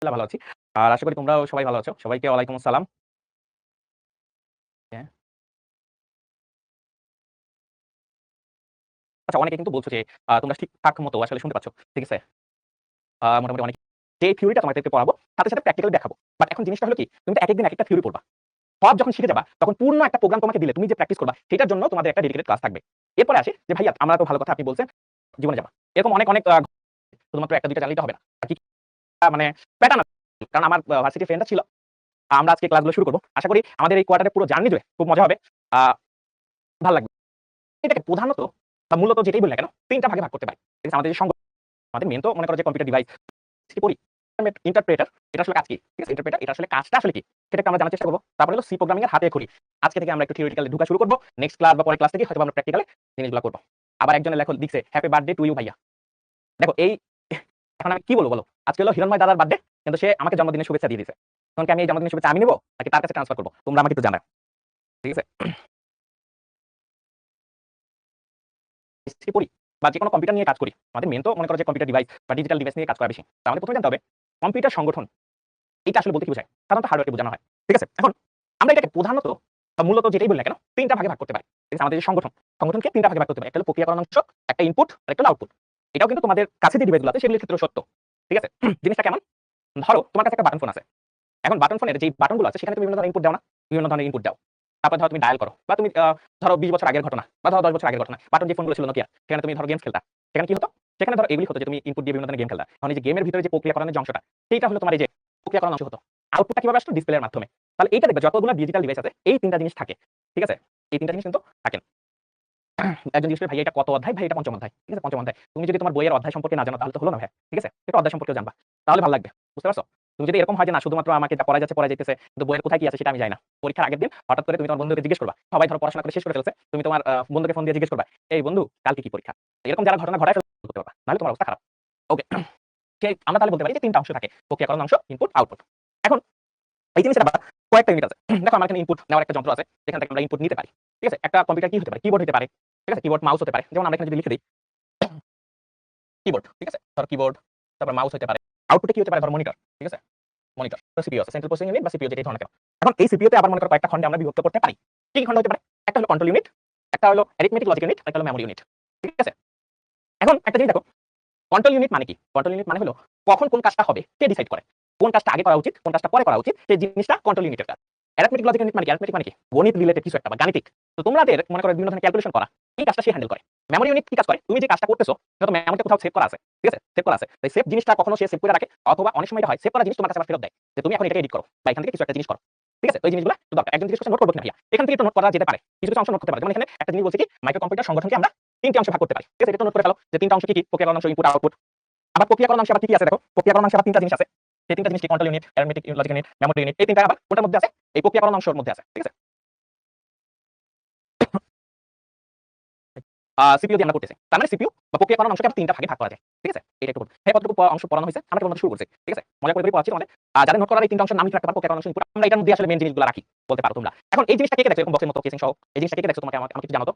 আলহামদুলিল্লাহ ভালো আছি। আর আশা করি তোমরাও সবাই ভালো আছো। সবাইকে ওয়ালাইকুম আসসালাম। হ্যাঁ। আচ্ছা, অনেকে কিন্তু বলছো যে তোমরা ঠিকঠাক মতো আসলে শুনতে পাচ্ছ। ঠিক আছে? মোটামুটি অনেক যে থিওরিটা তোমাদেরকে পড়াবো সাথে, সাথে প্র্যাকটিক্যালি দেখাবো। বাট এখন জিনিসটা হলো কি, তুমি তো একেক দিন একেকটা থিওরি পড়বা। সব যখন শিখে যাবা তখন পূর্ণ একটা প্রোগ্রাম তোমাকে দিলে তুমি যে প্র্যাকটিস করবা সেটার জন্য তোমাদের একটা ডেডিকেটেড ক্লাস থাকবে। এরপরে আসে যে ভাইয়া আমরা তো ভালো কথা আপনি বলছেন, জীবনে যাবা। এরকম অনেক, অনেক শুধুমাত্র ১ টা ২ টা জানলেই তো হবে না। আর কি মানে প্যাটার্ন আছে। কারণ আমার ভার্সিটি ফ্রেন্ডরা ছিল। আমরা আজকে ক্লাসগুলো শুরু করব। আশা করি আমাদের এই কোয়ার্টারে পুরো জার্নি জুড়ে খুব মজা হবে। আ ভাল লাগবে। এটাকে প্রধানত বা মূলত যেটাই বলি না কেন ৩ টা ভাগে ভাগ করতে পারি। ঠিক আছে? আমাদের যে আমাদের মেইন তো মনে করো যে কম্পিউটার ডিভাইস পড়ি। ইন্টারপ্রেটার এটা আসলে কাজ কি? ঠিক আছে? ইন্টারপ্রেটার এটা আসলে কাজটা আসলে কি? সেটা একটু আমরা জানার চেষ্টা করব। তারপরে হলো সি প্রোগ্রামিং এর হাতেখড়ি। আজকে থেকে আমরা একটু থিওরিটিক্যালি ঢুকা শুরু করব। নেক্সট ক্লাস বা পরের ক্লাস থেকে হয়তো আমরা প্র্যাকটিক্যালি জিনিসগুলো করব। আবার একজনের লিখছে হ্যাপি বার্থডে টু ইউ ভাইয়া। দেখো এই এখন আমি কি বলব বলো? আজকে হলো হিরণময় দাদার বার্থডে কিন্তু সে আমাকে জন্মদিনের শুভেচ্ছা দিয়ে দিয়েছে। এখন কি আমি এই জন্মদিনের শুভেচ্ছা আমি নিব নাকি তার কাছে ট্রান্সফার করব? তোমরা আমাকে একটু জানাও। ঠিক আছে? পড়ি বা যেকোনো কম্পিউটার নিয়ে কাজ করি। আমাদের মেইন তো মনে করো যে কম্পিউটার ডিভাইস বা ডিজিটাল ডিভাইস নিয়ে কাজ করা বেশি। তো আমাদের ১ম এ জানতে হবে কম্পিউটার সংগঠন এটা আসলে বলতে কি বোঝায়? সাধারণত হার্ডওয়্যারকে বোঝানো হয়। ঠিক আছে? এখন আমরা এটাকে প্রধানত বা মূলত যেটাই বলি না কেন ৩ টা ভাগে ভাগ করতে পারি। ঠিক আছে? আমাদের যে সংগঠনকে ৩ টা ভাগে ভাগ করতে পারি। একটা হলো প্রক্রিয়াকরণ অংশ, একটা ইনপুট, আরেকটা হলো আউটপুট। এটাও কিন্তু তোমাদের কাছে যে ডিভাইসগুলো আছে সেগুলোর ক্ষেত্রেও সত্য। ঠিক আছে? জিনিসটা কেমন? ধরো তোমার কাছে একটা বাটন ফোন আছে। এখন বাটন ফোনের যেই বাটনগুলো আছে সেখানে তুমি বিভিন্ন ধরনের ইনপুট দাও না? বিভিন্ন ধরনের ইনপুট দাও। তারপর ধরো তুমি ডায়াল করো বা তুমি ধরো ২০ বছর আগের ঘটনা বা ধরো ১০ বছর আগের ঘটনা। বাটন যে ফোনগুলো ছিল নোকিয়া সেখানে তুমি ধরো গেমস খেলতা। সেখানে কি হতো? সেখানে ধরো এগুলি হতো যে তুমি ইনপুট দিয়ে বিভিন্ন ধরনের গেম খেলতা। এখন এই যে গেমের ভিতরে যে প্রক্রিয়াকরণের যে অংশটা সেইটা হলো তোমার এই যে প্রক্রিয়াকরণ অংশ হতো। আউটপুটটা কিভাবে আসতো? ডিসপ্লের মাধ্যমে। তাহলে এইটা দেখবে যতগুলো ডিজিটাল ডিভাইস আছে এই ৩ টা জিনিস থাকে। ঠিক আছে? এই ৩ টা জিনিস কিন্তু থাকে। একজন জিজ্ঞেস করে ভাই এটা কত অধ্যায়? ভাই এটা ৫ম অধ্যায়। ঠিক আছে? ৫ম অধ্যায়। তুমি যদি তোমার বইয়ের অধ্যায় সম্পর্কে না জানো তাহলে তো হলো না ভাই। ঠিক আছে? একটু অধ্যায় সম্পর্কেও জানবা। তাহলে ভালো লাগবে। বুঝতে পারছো? তুমি যদি এরকম হয় যে না শুধুমাত্র আমাকে যা পড়াই যাইতেছে কিন্তু বইয়ের কোথায় কি আছে সেটা আমি জানি না। পরীক্ষার আগের দিন হঠাৎ করে তুমি তোমার বন্ধুকে জিজ্ঞেস করবা। সবাই ধরো পড়াশোনা করে শেষ করে ফেলছে। তুমি তোমার বন্ধুকে ফোন দিয়ে জিজ্ঞেস করবা, "এই বন্ধু কালকে কি পরীক্ষা?" এরকম যারা ঘটনা ঘটায় ফেলতে করতে পারবা। নাহলে তোমার অবস্থা খারাপ। ওকে। আমরা তাহলে বলতে পারি যে ৩ টা অংশ থাকে। প্রক্রিয়াকরণ অংশ, ইনপুট, আউটপুট। এখন এই জিনিসের আবার কয়েকটা ইউনিট আছে। দেখো আমার এখানে ইনপুট নেওয়ার একটা যন্ত্র আছে। যেখান থেকে আমরা ইনপুট নিতে পারি। ঠিক আছে? একটা কম্পিউটার কি হতে পারে? কিবোর্ড হতে পারে। ঠিক আছে? কিবোর্ড, মাউস হতে পারে। যেমন আমরা এখানে যদি লিখে দেই কিবোর্ড, ঠিক আছে? ধরো কিবোর্ড, তারপর মাউস হতে পারে। আউটপুটে কি হতে পারে? ধরো মনিটর, ঠিক আছে? মনিটর। সিপিইউ আছে, সেন্ট্রাল প্রসেসিং ইউনিট বা সিপিইউ যেটাই ধরো না কেন। এখন এই সিপিইউ তে আবার মনে করো কয়েকটা খন্ডে আমরা বিভক্ত করতে পারি। কি, কি খন্ড হতে পারে? একটা হলো কন্ট্রোল ইউনিট, একটা হলো অ্যারিথমেটিক লজিক ইউনিট, আরেকটা হলো মেমোরি ইউনিট। ঠিক আছে? এখন একটা জিনিস দেখো, কন্ট্রোল ইউনিট মানে কি? কন্ট্রোল ইউনিট মানে হলো কখন কোন কাজটা হবে সে ডিসাইড করে। কোন কাজটা আগে করা উচিত, কোন কাজটা পরে করা উচিত সেই জিনিসটা কন্ট্রোল ইউনিটের কাজ। অ্যারিথমেটিক লজিক ইউনিট মানে কি? অ্যারিথমেটিক মানে কি? গণিত রিলেটেড কিছু একটা বা গাণিতিক। তো তোমাদের মনে করো বিভিন্ন ধরনের ক্যালকুলেশন করা, এই কাজটা সে হ্যান্ডেল করে। মেমোরি ইউনিট কি কাজ করে? তুমি যে কাজটা করতেছো সেটা তো মেমোরিতে কোথাও সেভ করা আছে। ঠিক আছে? সেভ করা আছে। তাই সেভ জিনিসটা কখনো সে সেভ করে রাখে অথবা অনেক সময় এটা হয় সেভ করা জিনিস তোমার কাছে আবার ফেরত দেয়। যে তুমি এখন এটাকে এডিট করো বা এখান থেকে কিছু একটা জিনিস করো। ঠিক আছে? ওই জিনিসগুলো একটু দরকার। একজন জিজ্ঞেস করছে নোট করব কিনা ভাইয়া? এখান থেকে একটু নোট করা যেতে পারে। কিছু, কিছু অংশ নোট করতে পারে। যেমন এখানে একটা জিনিস বলছে কি মাইক্রো কম্পিউটার সংগঠনকে আমরা ৩ টি অংশে ভাগ করতে পারি। ঠিক আছে? এটা একটু নোট করে ফেলো যে ৩ টা অংশ কি, কি? প্রক্রিয়াকরণ অংশ, ইনপুট, আউটপুট। আবার প্রক্রিয়াকরণ অংশে আবার কি, কি আছে দেখো? প্রক্রিয়াকরণ অংশে আবার ৩ টা জিনিস আছে। সেই ৩ টা জিনিস কি? Control unit, arithmetic logic unit, memory unit. এই ৩ টা আবার কোনটার মধ্যে আছে? এই প্রক্রিয়াকরণ অংশের মধ্যে আছে। ঠিক আছে? সিপিইউ দিয়ে আমরা করতেছি। তার মানে সিপিইউ বা প্রক্রিয়াকরণ অংশকে আবার ৩ টা ভাগে ভাগ করা যায়। ঠিক আছে? এটা একটু বলব। হ্যাঁ, কতটুকু অংশ পড়ানো হইছে? আমরা কেবলমাত্র শুরু করছি। ঠিক আছে? মজা করে পড়াচ্ছি তোমাদের। যাদের নোট করার এই ৩ টা অংশের নাম লিখে রাখতে পারো প্রক্রিয়াকরণ অংশ, ইনপুট। আমরা এটার মধ্যে আসলে মেইন জিনিসগুলো রাখি। বলতে পারো তোমরা। এখন এই জিনিসটা কে, কে দেখছো এরকম বক্সের মতো কেসিং সহ? এই জিনিসটা কে, কে দেখছো তোমাকে আমাকে একটু জানাও তো?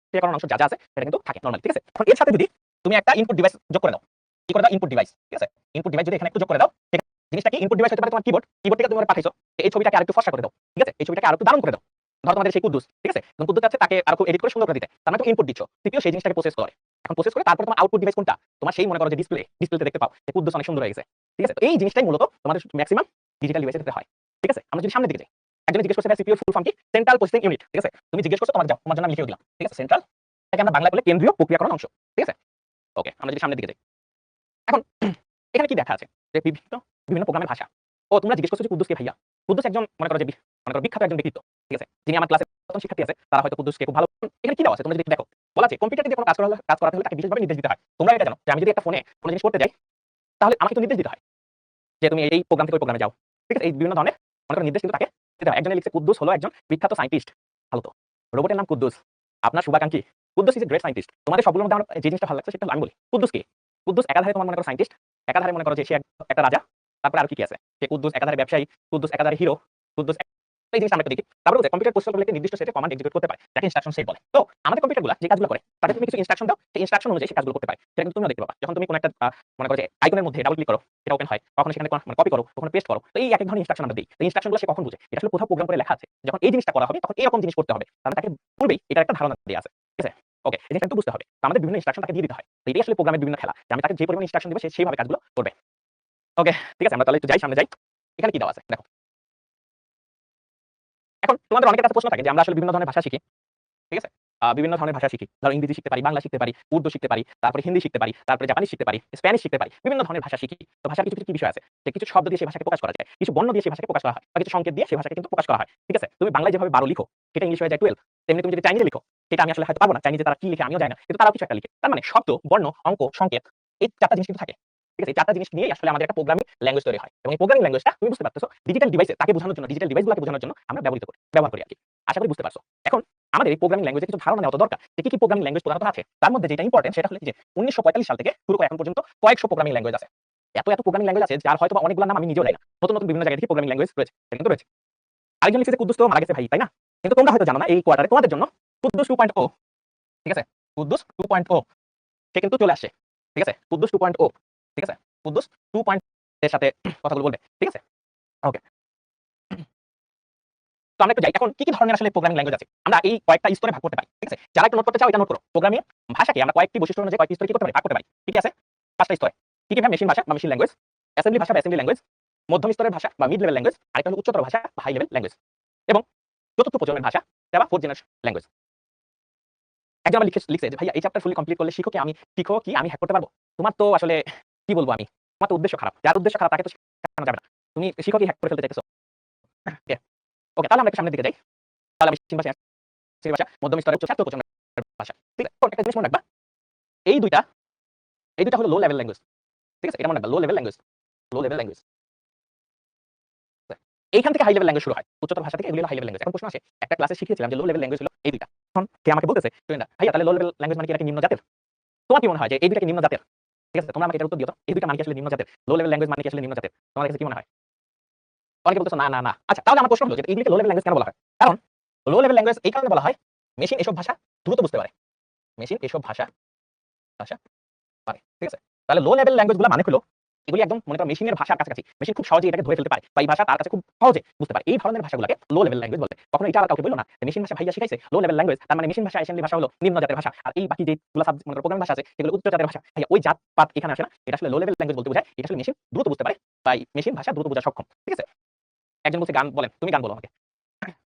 প্রক্রিয়াকরণ অংশ যা, যা আছে সেটা কিন্তু থাকে নরমালি। ঠিক আছে? এখন এর সাথে যদি তুমি একটা ইনপুট ডিভাইস যোগ করে দাও। কি করে দাও? Input device. ঠিক আছে? ইনপুট ডিভাইস যদি এখানে একটু যোগ করে দাও, জিনিসটা কি? ইনপুট ডিভাইস হতে পারে তোমার কিবোর্ড। কিবোর্ড থেকে তুমি আমাকে পাঠাইছো। এই ছবিটাকে আরেকটু ফর্সা করে দাও। ঠিক আছে? এই ছবিটাকে আরেকটু দারুণ করে দাও। ধরো তোমাদের সেই কুদ্দুস। ঠিক আছে? এখন কুদ্দুস আছে তাকে আরো খুব এডিট করে সুন্দর করে দিতে। তার মানে তুমি ইনপুট দিচ্ছ। সিপিইউ সেই জিনিসটাকে প্রসেস করে। এখন প্রসেস করে তারপরে তোমার আউটপুট ডিভাইস কোনটা? তোমার সেই মনে করো যে ডিসপ্লেতে দেখতে পাও যে কুদ্দুস অনেক সুন্দর হয়ে গেছে। ঠিক আছে? তো এই জিনিসটাই মূলত তোমাদের মেক্সিমাম ডিজিটাল ডিভাইসে দিতে হয়। ঠিক আছে? আমরা যদি সামনের দিকে যাই। একজনে জিজ্ঞেস করছে ভাই সিপিইউ ফুল ফর্ম কি? Central processing unit. ঠিক আছে? তুমি জিজ্ঞেস করছো তোমার যাও। তোমার জন্য আমি লিখেও দিলাম। ঠিক আছে? সেন্ট্রাল এটাকে আমরা বাংলায় বলি কেন্দ্রীয় প্রক্রিয়াকরণ অংশ। ঠিক আছে? ওকে, আমরা যদি সামনের দিকে যাই। এখন এখানে কি দেখা আছে? যে বিভিন্ন, বিভিন্ন প্রোগ্রামের ভাষা। ও তোমরা জিজ্ঞেস করছো যে কুদ্দুস কে ভাইয়া? কুদ্দুস একজন মনে করো যে মনে করো বিখ্যাত একজন ব্যক্তিত্ব। ঠিক আছে? যিনি আমার ক্লাসে নতুন শিক্ষার্থী আছে তারা হয়তো কুদ্দুসকে খুব ভালো এখানে কি দেওয়া আছে তোমরা যদি একটু দেখো। বলা আছে কম্পিউটারে দিয়ে কোন কাজ করাতে হলে তাকে বিশেষভাবে নির্দেশ দিতে হয়। তোমরা এটা জানো যে আমি যদি একটা ফোনে কোন জিনিস করতে যাই তাহলে আমাকে কিন্তু নির্দেশ দিতে হয়। যে তুমি এই প্রোগ্রাম থেকে ওই প্রোগ্রামে যাও। ঠিক আছে? এই বিভিন্ন ধরনের মনে করো নির্দেশ কিন্তু তাকে দিতে হয়। একজনে লিখছে কুদ্দুস হলো একজন বিখ্যাত সায়েন্টিস্ট। ভালো তো। রোবটের নাম কুদ্দুস। আপনার শুভাকাঙ্ক্ষী। কুদ্দুস ইস এ গ্রেট সায়েন্টিস্ট। তোমাদের সবগুলোর মধ্যে আমার যে জিনিসটা ভালো লাগছে সেটা হলো আমি বলি। কুদ্দুস কে? কুদ্দুস একাধারে তোমার মনে করো সায়েন্টিস্ট, একাধারে মনে করো যে সে একটা রাজা। তারপরে আর কি, কি আছে? সে কুদ্দুস একাধারে ব্যবসায়ী, কুদ্দুস একাধারে হিরো, কুদ্দুস তো এই জিনিসটা আমরা একটু দেখি। তারপরে হচ্ছে কম্পিউটার প্রসেসরগুলো একটা নির্দিষ্ট সেটে কমান্ড এক্সিকিউট করতে পারে, যাকে ইনস্ট্রাকশন সেট বলে। তো আমাদের কম্পিউটারগুলো যে কাজগুলো করে, তাদের তুমি কিছু ইনস্ট্রাকশন দাও, সেই ইনস্ট্রাকশন অনুযায়ী সেই কাজগুলো করতে পারে। সেটা কিন্তু তুমিও দেখতে পাবা। যখন তুমি কোনো একটা মনে করো যে আইকনের মধ্যে ডাবল ক্লিক করো, সেটা ওপেন হয়। কখনো সেখানে মানে কপি করো, কখনো পেস্ট করো। তো এই একেক ধরনের ইনস্ট্রাকশন আমরা দেই। তো ইনস্ট্রাকশনগুলো সে কখন বুঝে? এটা আসলে কোথাও প্রোগ্রাম করে লেখা আছে। যখন এই জিনিসটা করা হবে, তখন এরকম জিনিস করতে হবে। তাহলে তাকে পূর্বেই এটার একটা ধারণা দেয়া আছে। ঠিক আছে? ওকে, এই জিনিসটা কিন্তু বুঝতে হবে। তো আমাদের বিভিন্ন ইনস্ট্রাকশন তাকে দিয়ে দিতে হয়। তো এটাই আসলে প্রোগ্রামের বিভিন্ন খেলা। যে আমি তাকে যে পরিমাণ ইনস্ট্রাকশন দিব, সে সেইভাবে কাজগুলো করবে। ওকে, ঠিক আছে? আমরা তাহলে একটু যাই, সামনে যাই। এখানে কি দেওয়া আছে? দেখো। এখন তোমাদের অনেকের কাছে প্রশ্ন থাকে যে আমরা আসলে বিভিন্ন ধরনের ভাষা শিখি। ঠিক আছে? বিভিন্ন ধরনের ভাষা শিখি। ধরো ইংরেজি শিখতে পারি, বাংলা শিখতে পারি, উর্দু শিখতে পারি, তারপরে হিন্দি শিখতে পারি, তারপরে জাপানিজ শিখতে পারি, স্প্যানিশ শিখতে পারি। বিভিন্ন ধরনের ভাষা শিখি। তো ভাষার কিছু কি বিষয় আছে? যে কিছু শব্দ দিয়ে সেই ভাষাকে প্রকাশ করা যায়। কিছু বর্ণ দিয়ে সেই ভাষাকে প্রকাশ করা হয়। বা কিছু সংকেত দিয়ে সেই ভাষাকে কিন্তু প্রকাশ করা হয়। ঠিক আছে? তুমি বাংলায় যেভাবে 12 লিখো, সেটা ইংলিশ হয়ে যায় 12। তেমনি তুমি যদি চাইনিজে লিখো, সেটা আমি আসলে হয়তো পারব না। চাইনিজে তারা কি লিখে আমিও জানি না। কিন্তু তারাও কিছু একটা লিখে। তার মানে শব্দ, বর্ণ, অঙ্ক, সংকেত এই ৪ টা জিনিস কিন্তু থাকে। ঠিক আছে? এই ৪ টা জিনিস নিয়েই আসলে আমাদের একটা প্রোগ্রামিং ল্যাঙ্গুয়েজ তৈরি হয়। এবং এই প্রোগ্রামিং ল্যাঙ্গুয়েজটা তুমি বুঝতে পারতেছো ডিজিটাল ডিভাইসে তাকে বোঝানোর জন্য, ডিজিটাল ডিভাইসগুলোকে বোঝানোর জন্য আমরা ব্যবহার করি আরকি। আশা করি বুঝতে পারছো। এখন আমাদের এই প্রোগ্রামিং ল্যাঙ্গুয়েজে কিছু ধারণা নেওয়া তো দরকার যে কি প্রোগ্রামিং ল্যাঙ্গুয়েজ প্রধানত আছে। তার মধ্যে যেটা ইম্পোর্টেন্ট সেটা হলো যে 1945 সাল থেকে শুরু করে এখন পর্যন্ত কয়েকশো প্রোগ্রামিং ল্যাঙ্গুয়েজ আছে। এত প্রোগ্রামিং ল্যাঙ্গুয়েজ আছে যার হয়তোবা অনেকগুলোর নাম আমি নিজেও জানি না। নতুন বিভিন্ন জায়গা থেকে প্রোগ্রামিং ল্যাঙ্গুয়েজ রয়েছে। এটা কিন্তু রয়েছে। আরেকজন লিখেছে যে কুদ্দুস তো মারা গেছে ভাই, তাই না? কিন্তু তোমরা হয়তো জানো না এই কোয়ার্টারে তোমাদের জন্য কুদ্দুস 2.0 ঠিক আছে? কুদ্দুস 2.0 সে কিন্তু চলে আসছে। ঠিক আছে? কুদ্দুস 2.0 ঠিক আছে? কুদ্দুস 2. এর সাথে কথাগুলো বলবে। ঠিক আছে? ওকে। তো আমরা একটু যাই। এখন কি ধরনের আসলে প্রোগ্রামিং ল্যাঙ্গুয়েজ আছে? আমরা এই কয়েকটা স্তরে ভাগ করতে পারি। ঠিক আছে? যারা একটু নোট করতে চাও এটা নোট করো। প্রোগ্রামিং ভাষাকে আমরা কয়েকটি বৈশিষ্ট্য অনুযায়ী কয়েকটি স্তরে কি করতে পারি? ভাগ করতে পারি। ঠিক আছে? ৫ টা স্তরে। কি ভাই? মেশিন ভাষা বা মেশিন ল্যাঙ্গুয়েজ, অ্যাসেম্বলি ভাষা বা অ্যাসেম্বলি ল্যাঙ্গুয়েজ, মধ্যম স্তরের ভাষা বা মিড লেভেল ল্যাঙ্গুয়েজ, আরেকটা হলো উচ্চতর ভাষা বা হাই লেভেল ল্যাঙ্গুয়েজ এবং চতুর্থ প্রজন্মের ভাষা বা 4th জেনারেশন ল্যাঙ্গুয়েজ। একজন আমার লিখছে যে ভাইয়া এই চ্যাপ্টার ফুলি কমপ্লিট করলে শিখো কি আমি হ্যাক করতে পারবো? তোমার তো আসলে কি বলবো আমি? তোমার তো উদ্দেশ্য খারাপ। যার উদ্দেশ্য খারাপ তাকে তো শেখানো যাবে না। তুমি শিখো কি হ্যাক করে ফেলতে চাইতেছো? ওকে, ওকে তাহলে আমরা একটু সামনের দিকে যাই। তাহলে আমি মেশিন ভাষা, অ্যাসেম্বলি ভাষা, মধ্যম স্তরের উচ্চ ছাত্র প্রজন্মের ভাষা। ঠিক আছে? একটা জিনিস মনে রাখবা। এই ২ টা হলো লো লেভেল ল্যাঙ্গুয়েজ। ঠিক আছে? এটা মনে রাখবা low level language. Low level language. এইখান থেকে হাই লেভেল ল্যাঙ্গুয়েজ শুরু হয়। উচ্চতর ভাষা থেকে এগুলো হলো হাই লেভেল ল্যাঙ্গুয়েজ। এখন প্রশ্ন আসে, একটা ক্লাসে শিখিয়েছিলাম যে লো লেভেল ল্যাঙ্গুয়েজ হলো এই ২ টা। এখন সে আমাকে বলতেছে স্টুডেন্টরা, ভাইয়া তাহলে লো লেভেল ল্যাঙ্গুয়েজ মানে কি এটা কি নিম্ন জাতের? তোমার কি মনে হয় যে এই ২ টা কি নিম্ন জাতের? ঠিক আছে? তোমরা আমাকে এটার উত্তর দিও তো। এই ২ টা মানে কি আসলে নিম্ন জাতের? লো লেভেল ল্যাঙ্গুয়েজ মানে কি আসলে নিম্ন জাতের? তোমাদের কাছে কি মনে হয়? অনেকে বলতেছে না, না, না। আচ্ছা তাহলে আমার প্রশ্ন হলো যে এইগুলিকে লো লেভেল ল্যাঙ্গুয়েজ কেন বলা হয়? কারণ লো লেভেল ল্যাঙ্গুয়েজ এই কারণে বলা হয়, মেশিন এসব ভাষা দ্রুত বুঝতে পারে। মেশিন এসব ভাষা ভাষা পারে। ঠিক আছে? তাহলে লো লেভেল ল্যাঙ্গুয়েজ গুলা মানে হলো এগুলি একদম মনে করো মেশিনের ভাষার কাছাকাছি। মেশিন খুব সহজেই এটাকে ধরে ফেলতে পারে বা এই ভাষা তার কাছে খুব সহজে বুঝতে পারে। এই ধরনের ভাষাগুলোকে লো লেভেল ল্যাঙ্গুয়েজ বলে। কখনো এটা আবার কাউকে বইলো না যে মেশিন ভাষা ভাইয়া শিখাইছে লো লেভেল ল্যাঙ্গুয়েজ তার মানে মেশিন ভাষা অ্যাসেম্বলি ভাষা হলো নিম্ন জাতের ভাষা। আর এই বাকি যেগুলো মনে করো প্রোগ্রামিং ভাষা আছে সেগুলো উচ্চ জাতের ভাষা। ভাইয়া ওই জাত-পাত এখানে আসে না। এটা আসলে লো লেভেল ল্যাঙ্গুয়েজ বলতে বোঝায় এটা আসলে মেশিন দ্রুত বুঝতে পারে বা এই মেশিন ভাষা দ্রুত বোঝা সক্ষম। ঠিক আছে? একজন বলছে গান বলেন, তুমি গান বলো আমাকে।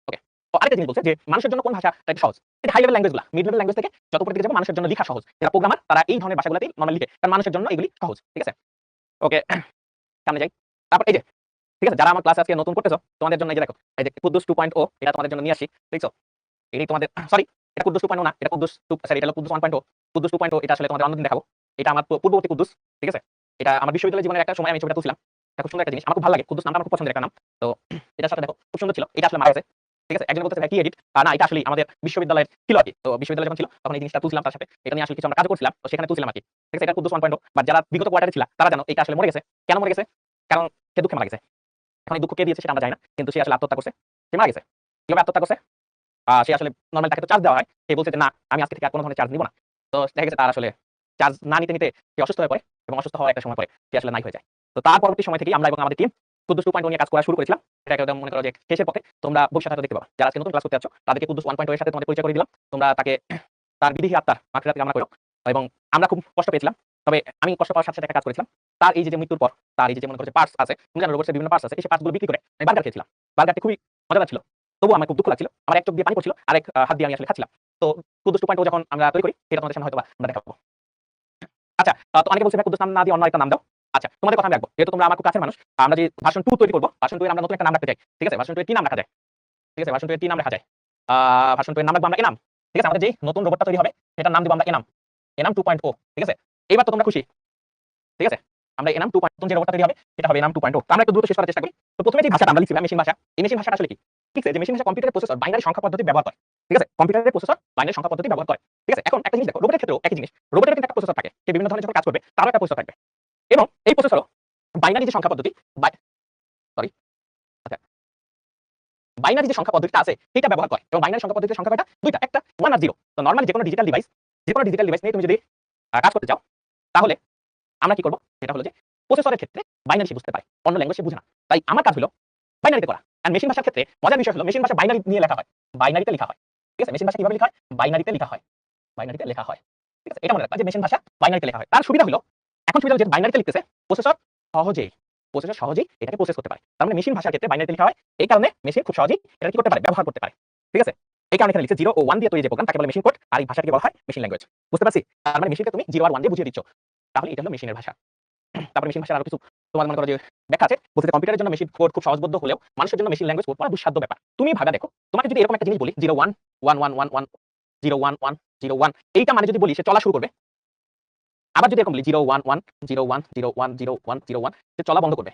ওকে। তো আরেকটা জিনিস বলছে যে মানুষের জন্য কোন ভাষাটা একটু সহজ? এটা হাই লেভেল ল্যাঙ্গুয়েজ গুলা। মিড লেভেল ল্যাঙ্গুয়েজ থেকে যত উপরের দিকে যাবো মানুষের জন্য লিখা সহজ। যারা প্রোগ্রামার তারা এই ধরনের ভাষাগুলোতেই নরমালি লিখে। কারণ মানুষের জন্য এগুলি সহজ। ঠিক আছে? ওকে, সামনে যাই। তারপর এই যে ঠিক আছে, যারা আমার ক্লাসে আজকে নতুন করতেছো তোমাদের জন্য এই যে দেখো, এই যে কুদ্দুস 2.0 এটা তোমাদের জন্য নিয়ে আসি। দেখছো? এটাই তোমাদের সরি এটা কুদ্দুস 2.0 না, এটা কুদ্দুস 2 সরি এটা হলো কুদ্দুস 1.0 কুদ্দুস 2.0 এটা আসলে তোমাদের অন্যদিন দেখাবো। এটা আমার পূর্ববর্তী কুদ্দুস। ঠিক আছে? এটা আমার বিশ্ববিদ্যালয় জীবনের একটা সময় আমি ছবিটা তুলছিলাম। এটা খুব সুন্দর একটা জিনিস। আমার খুব ভালো লাগে। কুদ্দুস নামটা আমার খুব পছন্দের একটা নাম। তো এটার সাথে দেখো খুব সুন্দর ছিল। এটা আসলে মারা গেছে। ঠিক আছে? একজন বলতেছে ভাই কি এডিট? না এটা আসলে আমাদের বিশ্ববিদ্যালয়ের ছিল আরকি। তো বিশ্ববিদ্যালয় যখন ছিল তখন এই জিনিসটা তুলছিলাম তার সাথে। এটা নিয়ে আসলে কিছু আমরা কাজ করছিলাম। তো সেখানে তুলছিলাম আরকি। ঠিক আছে? এটা কুদ্দুস 1.0 বাট যারা বিগত কোয়ার্টারে ছিল তারা জানো এটা আসলে মরে গেছে। কেন মরে গেছে? কারণ সে দুঃখে মারা গেছে। এখন এই দুঃখ কে দিয়েছে সেটা আমরা জানি না। কিন্তু সে আসলে আত্মহত্যা করছে। সে মারা গেছে। কিভাবে আত্মহত্যা করছে? সে আসলে নরমালি তাকে তো চার্জ দেওয়া হয়। সে বলছে যে, "না, আমি আজকে থেকে আর কোন ধরনের চার্জ নিব না।" তো দেখা গেছে তার আসলে চার্জ না নিতে সে অসুস্থ হয়ে পড়ে এবং অসুস্থ হওয়ার একটা সময় পরে সে আসলে নাই হয়ে যায়। তো তার পরবর্তী সময় থেকেই আমরা এবং আমাদের টিম কুদ্দুস 2.0 নিয়ে কাজ করা শুরু করেছিলাম। এটা একদম মনে করো যে শেষের পথে তোমরা ভবিষ্যতে হয়তো দেখতে পাবা। যারা আজকে নতুন ক্লাস করতে যাচ্ছ তাদেরকে কুদ্দুস 1.0 এর সাথে তোমাদের পরিচয় করে দিলাম। তোমরা তাকে তার বিদেহী আত্মার মাগফিরাত কামনা করো এবং আমরা খুব কষ্ট পেয়েছিলাম। তবে আমি কষ্ট পাওয়ার সাথে, সাথে একটা কাজ করেছিলাম। তার এই যে মৃত্যুর পর তার এই যে মনে করো যে পার্টস আছে, তুমি জানো রোবটসের বিভিন্ন পার্টস আছে। এই পার্টস গুলো বিক্রি করে আমি বার্গার খেয়েছিলাম। বার্গারটি খুবই মজাদার ছিল। তবুও আমার খুব দুঃখ লাগছিল। আমার এক চোখ দিয়ে পানি পড়ছিল, আরেক হাত দিয়ে আমি আসলে খাচ্ছিলাম। তো কুদ্দুস 2.0 যখন আমরা তৈরি করি সেটা তোমাদের সামনে হয়তোবা আমরা দেখাবো। আচ্ছা, তো অনেকে বলছে ভাই কুদ্দুস নাম না দিয়ে অন্য একটা নাম দাও। আচ্ছা, তোমাদের কথা আমি রাখবো। যেহেতু তোমরা আমার খুব কাছের মানুষ। আমরা যে ভার্সন 2 তৈরি করব, ভার্সন 2 এর আমরা নতুন একটা নাম রাখতে চাই। ঠিক আছে? ভার্সন 2 এর কি নাম রাখা যায়? ঠিক আছে? ভার্সন 2 এর কি নাম রাখা যায়? ভার্সন 2 এর নাম রাখবো আমরা এনাম। ঠিক আছে? আমাদের যেই নতুন রোবটটা তৈরি হবে সেটার নাম দিব আমরা এনাম। এনাম 2.0 ঠিক আছে? এইবার তো তোমরা খুশি। ঠিক আছে? আমরা এনাম 2.0 নতুন যে রোবটটা তৈরি হবে সেটা হবে এনাম 2.0। তো আমরা একটু দ্রুত শেষ করার চেষ্টা করি। তো প্রথমে যে ভাষাটা আমরা লিখছিলাম মেশিন ভাষা, এই মেশিন ভাষাটা আসলে কি? ঠিক আছে? যে মেশিন ভাষা কম্পিউটারের প্রসেসর বাইনারি সংখ্যা পদ্ধতি ব্যবহার করে। ঠিক আছে? কম্পিউটারের প্রসেসর বাইনারি সংখ্যা পদ্ধতি ব্যবহার করে। ঠিক আছে? এখন একটা জিনিস দেখো, রোবটের ক্ষেত্রেও একই জিনিস। রোবটের কিন্তু একটা প্রসেসর থাকে। সে বিভিন্ন ধরনের যখন কাজ করবে তারও একটা প্রসেসর থাকবে। এবং এই প্রসেসরও বাইনারি যে সংখ্যা পদ্ধতি বাই সরি আচ্ছা বাইনারি যে সংখ্যা পদ্ধতিটা আছে সেটা ব্যবহার করে এবং বাইনারি সংখ্যা পদ্ধতির সংখ্যা কয়টা দুইটা, একটা 1 আর 0। তো নরমালি যে কোনো ডিজিটাল ডিভাইস নিয়ে তুমি যদি কাজ করতে চাও তাহলে আমরা কি করব সেটা হলো যে প্রসেসরের ক্ষেত্রে বাইনারি সে বুঝতে পারে, অন্য ল্যাঙ্গুয়েজ সে বুঝে না। তাই আমার কাজ হলো বাইনারিতে করা। আর মেশিন ভাষার ক্ষেত্রে মজার বিষয় হলো মেশিন ভাষা বাইনারি নিয়ে লেখা হয়, বাইনারিতে লেখা হয়। ঠিক আছে? মেশিন ভাষা কিভাবে লেখা হয়? বাইনারিতে লেখা হয়, বাইনারিতে লেখা হয়। ঠিক আছে? এটা মনে রাখবা যে মেশিন ভাষা বাইনারিতে লেখা হয়। তার সুবিধা হলো এখন সুবিধা হলো যে বাইনারিতে লিখতেছে প্রসেসর সহজেই এটাকে প্রসেস করতে পারে। তার মানে মেশিন ভাষার ক্ষেত্রে বাইনারিতে লেখা হয়। এই কারণে মেশিন খুব সহজেই এটা কি করতে পারে? ব্যবহার করতে পারে। ঠিক আছে? এই কারণে এখানে লিখছে 0 ও 1 দিয়ে তৈরি যে প্রোগ্রাম তাকে বলে মেশিন কোড, আর এই ভাষাটাকে বলা হয় মেশিন ল্যাঙ্গুয়েজ। বুঝতে পারছি? তার মানে মেশিনকে তুমি 0 আর 1 দিয়ে বুঝিয়ে দিচ্ছ। তাহলে এটা হলো মেশিনের ভাষা। তারপরে মেশিন ভাষার আরো কিছু তোমার মনে করো যে ব্যাখ্যা আছে। বলছে যে কম্পিউটারের জন্য মেশিন কোড খুব সহজবোধ্য হলেও মানুষের জন্য মেশিন ল্যাঙ্গুয়েজ কোড পড়া দুঃসাধ্য ব্যাপার। তুমি ভাবে দেখো, তোমাকে যদি এরকম একটা জিনিস বলি 0 1 1 1 1 1 0 1 1 0 1 এইটা মানে যদি বলি সে চলা শুরু করবে। আবার যদি এরকম বলি 0 1 1 0 1 0 1 0 1 0 1 সে চলা বন্ধ করবে।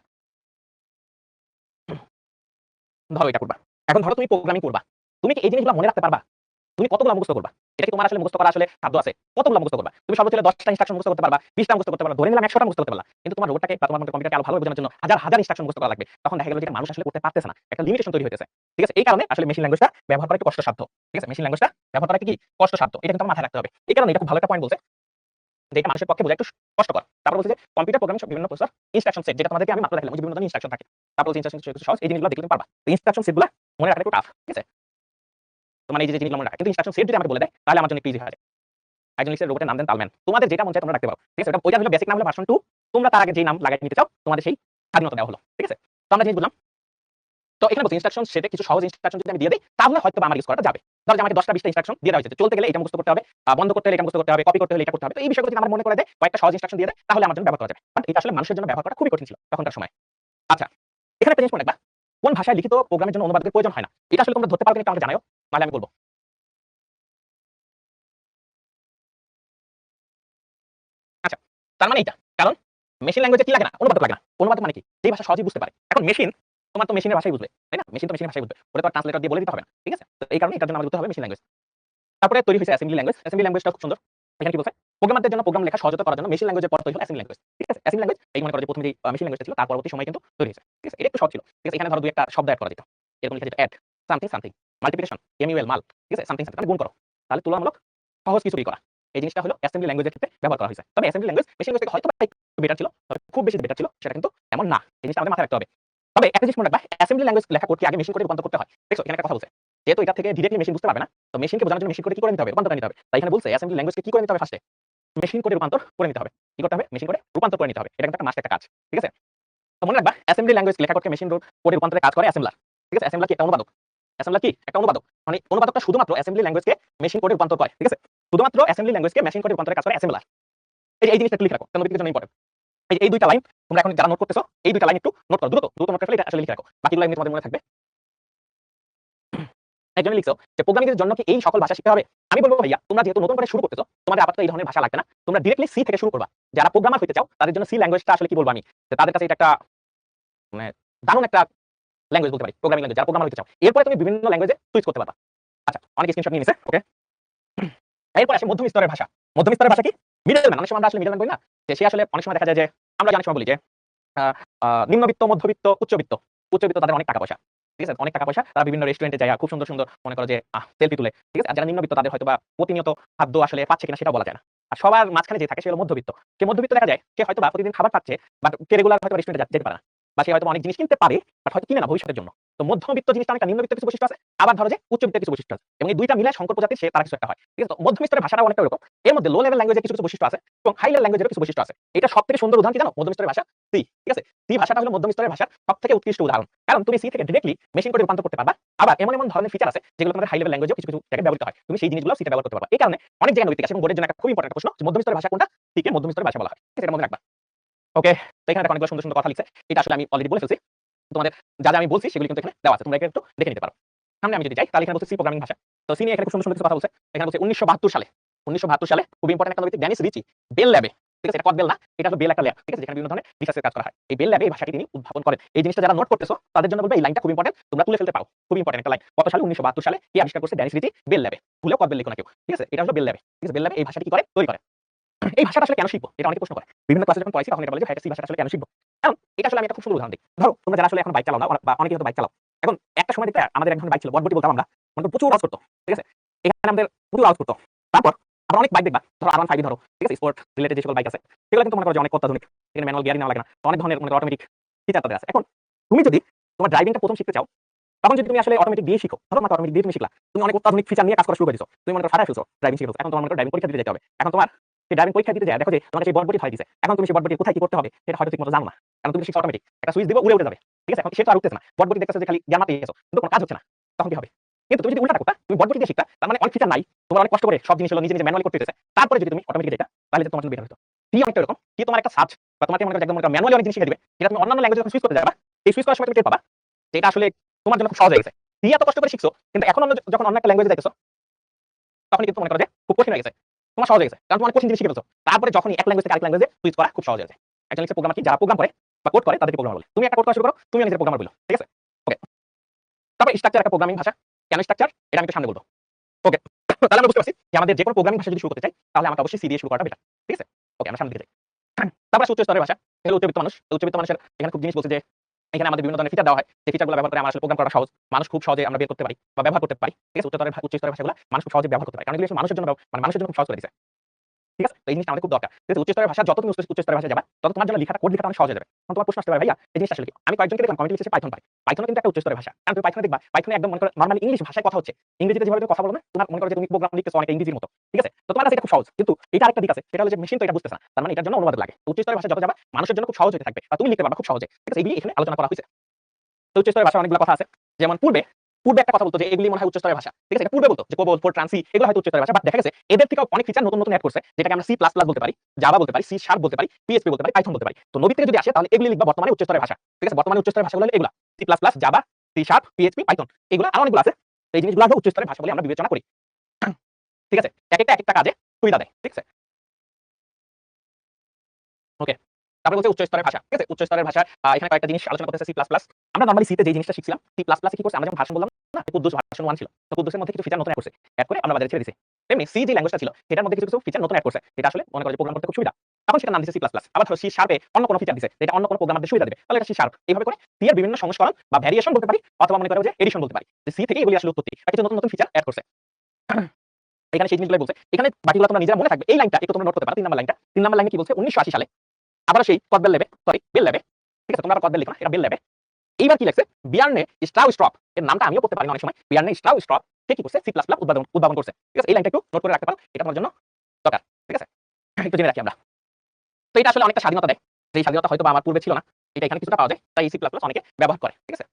ধরো এটা করবা। এখন ধরো তুমি প্রোগ্রামিং করবা। তুমি কি এই জিনিসগুলো মনে রাখতে পারবা? তুমি কতগুলো মুখস্থ করবা? এটা কি তোমার আসলে মুখস্থ করা আসলে সাধ্য আছে? কতগুলো মুখস্থ করবা? তুমি সর্বোচ্চ 10টা ইনস্ট্রাকশন মুখস্থ করতে পারবা, 20টা মুখস্থ করতে পারবা, ধরে নিলাম 100টা মুখস্থ করতে পারলা। কিন্তু তোমার রোবটটাকে বা তোমার কম্পিউটারকে আরো ভালোভাবে বোঝানোর জন্য হাজার হাজার ইনস্ট্রাকশন মুখস্থ করা লাগবে। তখন দেখা গেল যে মানুষ আসলে করতে পারতেছে না। একটা লিমিটেশন তৈরি হইতেছে। ঠিক আছে? এই কারণে আসলে মেশিন ল্যাঙ্গুয়েজটা ব্যবহার করা একটু কষ্টসাধ্য। ঠিক আছে? মেশিন ল্যাঙ্গুয়েজটা ব্যবহার করা কি কষ্টসাধ্য। এটা কিন্তু আমার মাথায় রাখতে হবে। এই কারণে এটা খুব ভালো একটা পয়েন্ট বলছে যে এটা মানুষের পক্ষে বোঝা একটু কষ্টকর। তারপর বলছে যে কম্পিউটার প্রোগ্রামিং সব বিভিন্ন প্রসেসর ইনস্ট্রাকশন সেট যেটা তোমাদেরকে আমি মাত্র দেখালাম যে বিভিন্ন ধরনের ইনস্ট্রাকশন থাকে। তারপর ইনস্ট্রাকশন সেট সহজ এই জিনিসগুলো দেখলে তুমি পারবা। তো ইনস্ট্রাকশন সেটগুলো মনে রাখাটা একটু টাফ। ঠিক আছে? তো মানে এই যে জিনিসগুলো মনে রাখা। কিন্তু ইনস্ট্রাকশন সেট যদি আমাকে বলে দেয় তাহলে আমার জন্য একটু ইজি হয়ে যায়। একজন লিখছে রোবটের নাম দেন তালম্যান। তোমাদের যেটা মন চায় তোমরা রাখতে পারো। ঠিক আছে? ওইটা হলো বেসিক নাম হলো ভার্সন 2। তোমরা তার আগে যেই নাম লাগাই নিতে চাও তোমাদের সেই স্বাধীনতা দেওয়া হলো। ঠিক আছে? তো আমরা জিনিস বললাম। তো এখানে বলছি ইনস্ট্রাকশন সেটে কিছু সহজ ইনস্ট্রাকশন যদি আমি দিয়ে দেই তাহলে হয়তো আমার ইউজ করাটা যাবে। ধরো যে আমাকে 10টা 20টা ইনস্ট্রাকশন দিয়ে দেওয়া হয়েছে। চলতে গেলে এটা মুখস্থ করতে হবে, বন্ধ করতে হলে এটা মুখস্থ করতে হবে, কপি করতে হলে এটা করতে হবে। তো এই বিষয়গুলো যদি আমার মনে করে দেয় কয়েকটা সহজ ইনস্ট্রাকশন দিয়ে দেয় তাহলে আমার জন্য ব্যবহার করা যাবে। বাট এটা আসলে মানুষের জন্য ব্যবহার করা খুবই কঠিন ছিল তখনকার সময়। আচ্ছা, এখানে একটা জিনিস মনে রাখবা, কোন ভাষায় লিখিত প্রোগ্রামের জন্য অনুবাদের প্রয়োজন হয় না। এটা আসলে তোমরা ধরতে পারো কিনা একটু আমাকে জানাও, নাহলে আমি বলব। আচ্ছা, তার মানে এইটা। কারণ মেশিন ল্যাঙ্গুয়েজে কি লাগে না? অনুবাদক লাগে না। অনুবাদক মানে কি? যেই ভাষা সহজেই বুঝতে পারে। এখন মেশিন তোমার তো মেশিনের ভাষাই বুঝবে। তাই না? মেশিন তো মেশিনের ভাষাই বুঝবে। ওরে তো আর ট্রান্সলেটর দিয়ে বলে দিতে হবে না। ঠিক আছে? তো এই কারণে এটার জন্য আমাদের বুঝতে হবে মেশিন ল্যাঙ্গুয়েজ। তারপরে তৈরি হয়েছে অ্যাসেম্বলি ল্যাঙ্গুয়েজ। অ্যাসেম্বলি ল্যাঙ্গুয়েজটা খুব সুন্দর। এখানে কি বলছে? প্রোগ্রামারদের জন্য প্রোগ্রাম লেখা সহজতর করার জন্য মেশিন ল্যাঙ্গুয়েজের পর তৈরি হলো অ্যাসেম্বলি ল্যাঙ্গুয়েজ। ঠিক আছে? অ্যাসেম্বলি ল্যাঙ্গুয়েজ এই মনে করো যে প্রথমে যে মেশিন ল্যাঙ্গুয়েজটা ছিল তার পরবর্তী সময়ে কিন্তু তৈরি হয়েছে। ঠিক আছে? এটা একটু সহজ ছিল। ঠিক আছে? এখানে ধরো দুই একটা শব্দ এড করা যেত। এরকম লেখা যেত এড, সামথিং সামথিং, মাল্টিপ্লিকেশন, এমইউএল মাল। ঠিক আছে? সামথিং সামথিং মানে গুণ করো। তাহলে তুলনামূলক সহজ কিছু করা। এই জিনিসটা হলো অ্যাসেম্বলি ল্যাঙ্গুয়েজের ক্ষেত্রে ব্যবহার করা হয়েছে। তবে অ্যাসেম্বলি ল্যাঙ্গুয়েজ মেশিন ল্যাঙ্গুয়েজ থেকে হয়তো একটু বেটার ছিল। তবে খুব বেশি বেটার ছিল সেটা কিন্তু এমন না। এই জিনিসটা আমাদের মাথায় রাখতে হবে। তবে একটা জিনিস মনে রাখবা, অ্যাসেম্বলি ল্যাঙ্গুয়েজ লেখা কোডকে আগে মেশিন কোডে রূপান্তর করতে হয়। দেখছো এখানে একটা কথা বলছে। যেহেতু এটা থেকে ডিরেক্টলি মেশিন বুঝতে পারবে না, তো মেশিনকে বোঝানোর জন্য মেশিন কোডে কি করে নিতে হবে? রূপান্তর করে নিতে হবে। তাই এখানে বলছে অ্যাসেম্বলি ল্যাঙ্গুয়েজকে কি করে নিতে হবে ফার্স্টে? মেশিন কোডে রূপান্তর করে নিতে হবে। কি করতে হবে? মেশিন কোডে রূপান্তর করে নিতে হবে। এটা কিন্তু একটা মাস্ট একটা কাজ। ঠিক আছে? তো মনে রাখবা অ্যাসেম্বলি ল্যাঙ্গুয়েজ লেখা কোডকে মেশিন কোডে রূপান্তরের কাজ করে অ্যাসেম্বলার। ঠিক আছে? অ্যাসেম্বলার কি একটা অনুবাদক। অ্যাসেম্বলার কি একটা অনুবাদক। মানে অনুবাদকটা শুধুমাত্র অ্যাসেম্বলি ল্যাঙ্গুয়েজকে মেশিন কোডে রূপান্তর করে। ঠিক আছে? শুধুমাত্র অ্যাসেম্বলি ল্যাঙ্গুয়েজকে মেশিন কোডে রূপান্তরের কাজ করে অ্যাসেম্বলার। এই জিনিসটা একটু লিখে রাখো। কারণ নোটিফিকেশন জন্য ইম্পর্টেন্ট। এই দুইটা লাইন তোমরা এখন যারা নোট করতেছো এই দুইটা লাইন একটু নোট করো। দ্রুত দ্রুত নোট করে ফেলে এটা আসলে লিখে রাখো। বাকিগুলো এমনি তোমাদের মনে থাকবে। একজন লিখছো যে প্রোগ্রামিং এর জন্য কি এই সকল ভাষা শিখতে হবে? আমি বলবো ভাইয়া তোমরা যেহেতু নতুন করে শুরু করতেছো তোমাদের আপাতত এই ধরনের ভাষা লাগবে না। তোমরা ডিরেক্টলি সি থেকে শুরু করবা। যারা প্রোগ্রামার হইতে চাও তাদের জন্য সি ল্যাঙ্গুয়েজটা আসলে কি বলবো আমি? যে তাদের কাছে এটা একটা মানে দারুণ একটা ল্যাঙ্গুয়েজ বলতে পারি। প্রোগ্রামিং ল্যাঙ্গুয়েজ যারা প্রোগ্রামার হইতে চাও। এরপরে তুমি বিভিন্ন ল্যাঙ্গুয়েজে সুইচ করতে পারবা। আচ্ছা, অনেক স্ক্রিনশট নিয়ে নিছে। ওকে। এরপর আসে মধ্যম স্তরের ভাষা। মধ্যম স্তরের ভাষা কি? মিডলম্যান। অনেক সময় আমরা আসলে মিডলম্যান বলি না? যে সে আসলে অনেক সময় দেখা যায় যে আমরা অনেক সময় বলি যে আ আ নিম্নবিত্ত, মধ্যবিত্ত, উচ্চবিত্ত। উচ্চবিত্ত তাদের অনেক টাকা পয়সা। ঠিক আছে? অনেক টাকা পয়সা। তারা বিভিন্ন রেস্টুরেন্টে যায় খুব সুন্দর, সুন্দর মনে করো যে সেলফি তুলে। ঠিক আছে? আর যারা নিম্নবিত্ত তাদের হয়তোবা প্রতিনিয়ত খাদ্য আসলে পাচ্ছে কিনা সেটাও বলা যায় না। আর সবার মাঝখানে যে থাকে সে হলো মধ্যবিত্ত। সে মধ্যবিত্ত দেখা যায় সে হয়তোবা প্রতিদিন খাবার পাচ্ছে বাট সে রেগুলার হয়তো রেস্টুরেন্টে যেতে পারে না। বা সে হয়তো অনেক জিনিস কিনতে পারে বাট হয়তো কিনে না ভবিষ্যতের জন্য। তো মধ্যবিত্ত জিনিসটা অনেকটা নিম্নবিত্ত কিছু বৈশিষ্ট্য আছে। আবার ধরো যে উচ্চবিত্তের কিছু বৈশিষ্ট্য আছে। এবং এই দুইটা মিলায় সংকর প্রজাতির সে তার কিছু একটা হয়। ঠিক আছে? তো মধ্যম স্তরের ভাষাটা অনেকটা ওরকম। এর মধ্যে লো লেভেল ল্যাঙ্গুয়েজের কিছু, কিছু বৈশিষ্ট্য আছে এবং হাই লেভেল ল্যাঙ্গুয়েজের কিছু বৈশিষ্ট্য আছে। এটা সবথেকে সুন্দর উদাহরণ কি জানো? মধ্যম স্তরের ভাষা সি। ঠিক আছে? সি ভাষাটা হলো মধ্যম স্তরের ভাষার সবথেকে উৎকৃষ্ট উদাহরণ। কারণ তুমি সি থেকে ডিরেক্টলি মেশিন কোডে রূপান্তর করতে পারবা। আবার এমন এমন ধরনের ফিচার আছে যেগুলো তোমাদের হাই লেভেল ল্যাঙ্গুয়েজেও কিছু, কিছু জায়গায় ব্যবহৃত হয়। তুমি সেই জিনিসগুলো সিতে ব্যবহার করতে পারবা। এই কারণে অনেক জায়গায় নৈতিক আছে এবং বোর্ডের জন্য একটা খুব ইম্পোর্টেন্ট প্রশ্ন যে মধ্যম স্তরের ভাষা কোনটা? সি কে মধ্যম স্তরের ভাষা বলা হয়। ঠিক আছে? এটা মনে রাখবা। ওকে। তো এখানে দেখো অনেকগুলো সুন্দর, সুন্দর কথা লিখছে। এটা আসলে আমি অলরেডি বলে ফেলছি। তোমাদের যা, যা আমি বলছি সেগুলো কিন্তু এখানে দেওয়া আছে। তোমরা একটু দেখে নিতে পারো। সামনে আমি যদি যাই তাহলে এখানে বলছে সি প্রোগ্রামিং ভাষা। তো সি নিয়ে এখানে খুব সুন্দর, সুন্দর কিছু কথা বলছে। এখানে বলছে 1972 সালে 1972 সালে খুব ইম্পোর্টেন্ট একটা নৈতিক ড্যানিস রিচি বেল ল্যাবে। ঠিক আছে? এটা কদ বেল না। এটা হলো বেল একটা ল্যাব। ঠিক আছে? যেখানে বিভিন্ন ধরনের রিসার্চের কাজ করা হয়। এই বেল ল্যাবে এই ভাষাটি তিনি উদ্ভাবন করেন। এই জিনিসটা যারা নোট করতেছো তাদের জন্য বলবো এই লাইনটা খুব ইম্পোর্টেন্ট। তোমরা তুলে ফেলতে পারো। খুব ইম্পোর্টেন্ট একটা লাইন। কত সালে? 1972 সালে কে আবিষ্কার করছে? ড্যানিস রিচি বেল ল্যাবে। ভুলেও কদ বেল লিখো না কেউ। ঠিক আছে? এটা হলো বেল ল্যাবে। ঠিক আছে? বেল ল্যাবে এই ভাষাটি কি করে? তৈরি করে। এই ভাষাটা আসলে কেন শিখবো? এটা অনেকে প্রশ্ন করে। বিভিন্ন ক্লাসে যখন পড়াইছি তখন এটা বলে যে ভাই এটা সি ভাষাটা আসলে কেন শিখবো? কারণ এটা আসলে আমি একটা খুব সুন্দর উদাহরণ দিই। ধরো তোমরা যারা আসলে এখন বাইক চালাও না বা অনেকেই হয়তো বাইক চালাও। এখন একটা সময় দেখতে আমাদের এক ধরনের বাইক ছিল, বটবটি বলতাম আমরা, মানে প্রচুর আওয়াজ করতো, ঠিক আছে? এখানে আমাদের প্রচুর আওয়াজ করতো। তারপর আবার অনেক বাইক দেখবা, ধরো R15 ধরো, ঠিক আছে? স্পোর্ট রিলেটেড যে সকল বাইক আছে, সেগুলো কিন্তু মনে করো যে অনেক অত্যাধুনিক। এখানে ম্যানুয়াল গিয়ারিং নেওয়া লাগে না। তো অনেক ধরনের মনে করো অটোমেটিক ফিচার তাদের আছে। এখন তুমি যদি তোমার ড্রাইভিংটা ১ম শিখতে চাও, তখন যদি তুমি আসলে অটোমেটিক দিয়ে শিখো, ধরো মাত্র অটোমেটিক দিয়ে তুমি শিখলা, তুমি অনেক অত্যাধুনিক ফিচার নিয়ে কাজ করা শুরু করে দিছো। তুমি মনে করো ফাটায় ফেলছো, ড্রাইভিং শিখে ফেলছো। এখন তোমার মনে করো ড্রাইভিং পরীক্ষা দিতে যেতে হবে। এখন তোমার সেই ড্রাইভিং পরীক্ষা দিতে যায় দেখো যে তোমাকে সেই বটবটি ধরাই দিছে। এখন তুমি সেই বটবটি কোথায় কি করতে হবে সেটা হয়তো ঠিকমতো জানো না। কারণ তুমি শিখছো অটোমেটিক। একটা সুইচ দিবা উড়ে উড়ে যাবে। ঠিক আছে? এখন সেটা আর উঠতেছে না। বটবটি দেখতেছো যে খালি জ্ঞান মারতেই গেছো। কিন্তু কোনো কাজ হচ্ছে না। তখন কি হবে? কিন্তু তুমি যদি উল্টাটা করতা, তুমি বটবটি দিয়ে শিখতা, তার মানে অনেক ফিচার নাই। তোমার অনেক কষ্ট করে সব জিনিসগুলো নিজে নিজে ম্যানুয়ালি করতে হইতেছে। তারপরে যদি তুমি অটোমেটিক যেটা, তাহলে যে তোমার জন্য বেটার হতো। কি অনেকটা এরকম, কি তোমার একটা সার্চ বা তোমাকে মনে করো একদম মনে করো ম্যানুয়ালি অনেক জিনিস শিখে দিবে। যেটা তুমি অন্যান্য ল্যাঙ্গুয়েজে যখন সুইচ করতে যাবা, এই সুইচ করার সময় তুমি টের পাবা যে এটা আসলে তোমার জন্য খুব সহজ হয়ে গেছে। তুমি এত কষ্ট করে শিখছো, কিন্তু এখন যখন অন্য একটা ল্যাঙ্গুয়েজে যাইতেছো, তখন কিন্তু মনে করো যে খুব কঠিন হয়ে গেছে। তোমার সহজ হয়ে গেছে। কারণ তুমি অনেক কঠিন জিনিস শিখে ফেলছো। তারপরে যখনই এক ল্যাঙ্গুয়েজ থেকে আরেক ল্যাঙ্গুয়েজে সুইচ করা খুব সহজ হয়ে যায়। একজন লিখছে প্রোগ্রামার কি যারা প্রোগ্রাম করে বা কোড করে তাদেরকে প্রোগ্রামার বলে। তুমি একটা কোড করা শুরু করো, তুমি নিজের প্রোগ্রামার বলো। ঠিক আছে? ওকে। তারপর স্ট্রাকচার একটা প্রোগ্রামিং ভাষা। কেন স্ট্রাকচার? এটা আমি একটু সামনে বলব। ওকে। তাহলে আমরা বুঝতে পারছি যে আমাদের যে কোনো প্রোগ্রামিং ভাষা যদি শুরু করতে চাই, তাহলে আমাকে অবশ্যই সি দিয়ে শুরু করাটা বেটার। ঠিক আছে? ওকে, আমরা সামনের দিকে যাই। তারপর আসে উচ্চ স্তরের ভাষা। এগুলো উচ্চবিত্ত মানুষ। উচ্চবিত্ত মানুষের এখানে খুব জিনিস বলছে যে এখানে আমাদের বিভিন্ন ধরনের ফিচার দেওয়া হয়। সেই ফিচারগুলো ব্যবহার করে আমরা আসলে প্রোগ্রাম করা সহজ। মানুষ খুব সহজে আমরা বের করতে পারি বা ব্যবহার করতে পারি। ঠিক আছে? উচ্চ স্তরের ভাষাগুলো মানুষ খুব সহজে ব্যবহার করতে পারে। কারণ এগুলো আসলে মানুষের জন্য মানে মানুষের জন্য খুব সহজ করে দিয়েছে। ঠিক আছে? তো এই জিনিসটা আমাদের খুব দরকার। যেহেতু উচ্চ স্তরের ভাষা যত তুমি উচ্চ স্তরের ভাষায় যাবা, তত তোমার জন্য কোড লেখাটা অনেক সহজ হয়ে যাবে। এখন তোমার প্রশ্ন আসতে পারে, ভাইয়া এই জিনিসটা আসলে কি? আমি কয়েকজনকে দেখলাম কমেন্টে লিখেছে পাইথন পারে। পাইথনও কিন্তু একটা উচ্চ স্তরের ভাষা। কারণ তুমি পাইথনে দেখবা, পাইথনে একদম মনে করো নরমালি ইংলিশ ভাষায় কথা হচ্ছে। ইংরেজিতে যেভাবে তুমি কথা বলো না, তোমার মনে করো যে তুমি প্রোগ্রাম লিখতেছো অনেকটা ইংরেজির মতো। ঠিক আছে? তো তোমার কাছে এটা খুব সহজ। কিন্তু এটা আরেকটা দিক আছে। সেটা হলো যে মেশিন তো এটা বুঝতেছে না। তার মানে এটার জন্য অনুবাদ লাগে। উচ্চ স্তরের ভাষা যত যাবা, মানুষের জন্য খুব সহজ হতে থাকবে। বা তুমি লিখতে পারবা খুব সহজে। ঠিক আছে? এগুলি এখানে আলোচনা করা হইছে। তো উচ্চ স্তরের ভাষায় অনেকগুলো কথা আছে। যেমন পূর্বে একটা কথা বলতো যে এগুলি মনে হয় উচ্চ স্তরের ভাষা। ঠিক আছে? এটা পূর্বে বলতো যে কোবল, ফোরট্রান, সি এগুলো হয়তো উচ্চ স্তরের ভাষা। বাট দেখা গেছে এদের থেকেও অনেক ফিচার নতুন নতুন এড করছে। যেটাকে আমরা সি প্লাস প্লাস বলতে পারি, জাভা বলতে পারি, সি শার্প বলতে পারি, পিএইচপি বলতে পারি, পাইথন বলতে পারি। তো নবী থেকে যদি আসে তাহলে এগুলি লিখবা বর্তমানে উচ্চ স্তরের ভাষা। ঠিক আছে? বর্তমানে উচ্চ স্তরের ভাষাগুলো হলো এগুলা। C plus plus, Java, C sharp, PHP, Python. এগুলো আরো অনেকগুলো আছে। তো এই জিনিসগুলো হলো উচ্চ স্তরের ভাষা বলে আমরা বিবেচনা করি। ঠিক আছে? একেকটা কাজে সুবিধা দেয়। ঠিক আছে? ওকে। তারপরে হচ্ছে উচ্চ স্তরের ভাষা। ঠিক আছে? উচ্চ স্তরের ভাষা এখানে কয়েকটা জিনিস আলোচনা করতেছে সি++। আমরা নরমালি সি তে যে জিনিসটা শিখছিলাম, সি++ এ কি করছে? আমরা যেমন ভার্সন বললাম না? কুদ্দুস ভার্সন 1 ছিল। তো কুদ্দুসের মধ্যে কিছু ফিচার নতুন এড করছে। এড করে আমরা বাজারে ছেড়ে দিছি। তেমনি সি যে ল্যাঙ্গুয়েজটা ছিল, সেটার মধ্যে কিছু ফিচার নতুন এড করছে। যেটা আসলে মনে করো যে প্রোগ্রাম করতে খুব সুবিধা। তখন সেটার নাম দিছে সি++। আবার ধরো সি শার্পে অন্য কোনো ফিচার দিছে, যেটা অন্য কোনো প্রোগ্রামারদের সুবিধা দিবে। তাহলে এটা সি শার্প। এইভাবে করে সি এর বিভিন্ন সংস্করণ বা ভেরিয়েশন বলতে পারি অথবা মনে করো যে এডিশন বলতে পারি। যে সি থেকে এগুলি আসলে উৎপত্তি। আর কিছু নতুন নতুন ফিচার এড করছে। এখানে সেই জিনিসগুলাই বলছে। এখানে বাকিগুলো তোমরা নিজেরা মনে থাকবে। এই লাইনটা একটু তোমরা নোট করতে পারো। ৩ নাম্বার লাইনটা। ৩ নাম্বার লাইনে কি বলছে? ১৯৮০ সালে আবারও সেই বেল ল্যাবে। ঠিক আছে? তোমরা আবার বেল লিখো না, এটা বেল ল্যাবে। এইবার কি লিখছে? বিয়ার্নে স্ট্রাউস্ট্রপ এর নামটা আমিও পড়তে পারি না অনেক সময়। বিয়ার্নে স্ট্রাউস্ট্রপ সে কি করছে? সি++ উদ্ভাবন করছে। ঠিক আছে? এই লাইনটা একটু নোট করে রাখতে পারো। এটা তোমার জন্য দরকার। ঠিক আছে? একটু জেনে রাখি আমরা। তো এটা আসলে অনেকটা স্বাধীনতা দেয়। যেই স্বাধীনতা হয়তোবা আমার পূর্বে ছিল না। এটা এখানে কিছুটা পাওয়া যায়। তাই সি++ অনেকে ব্যবহার করে। ঠিক আছে?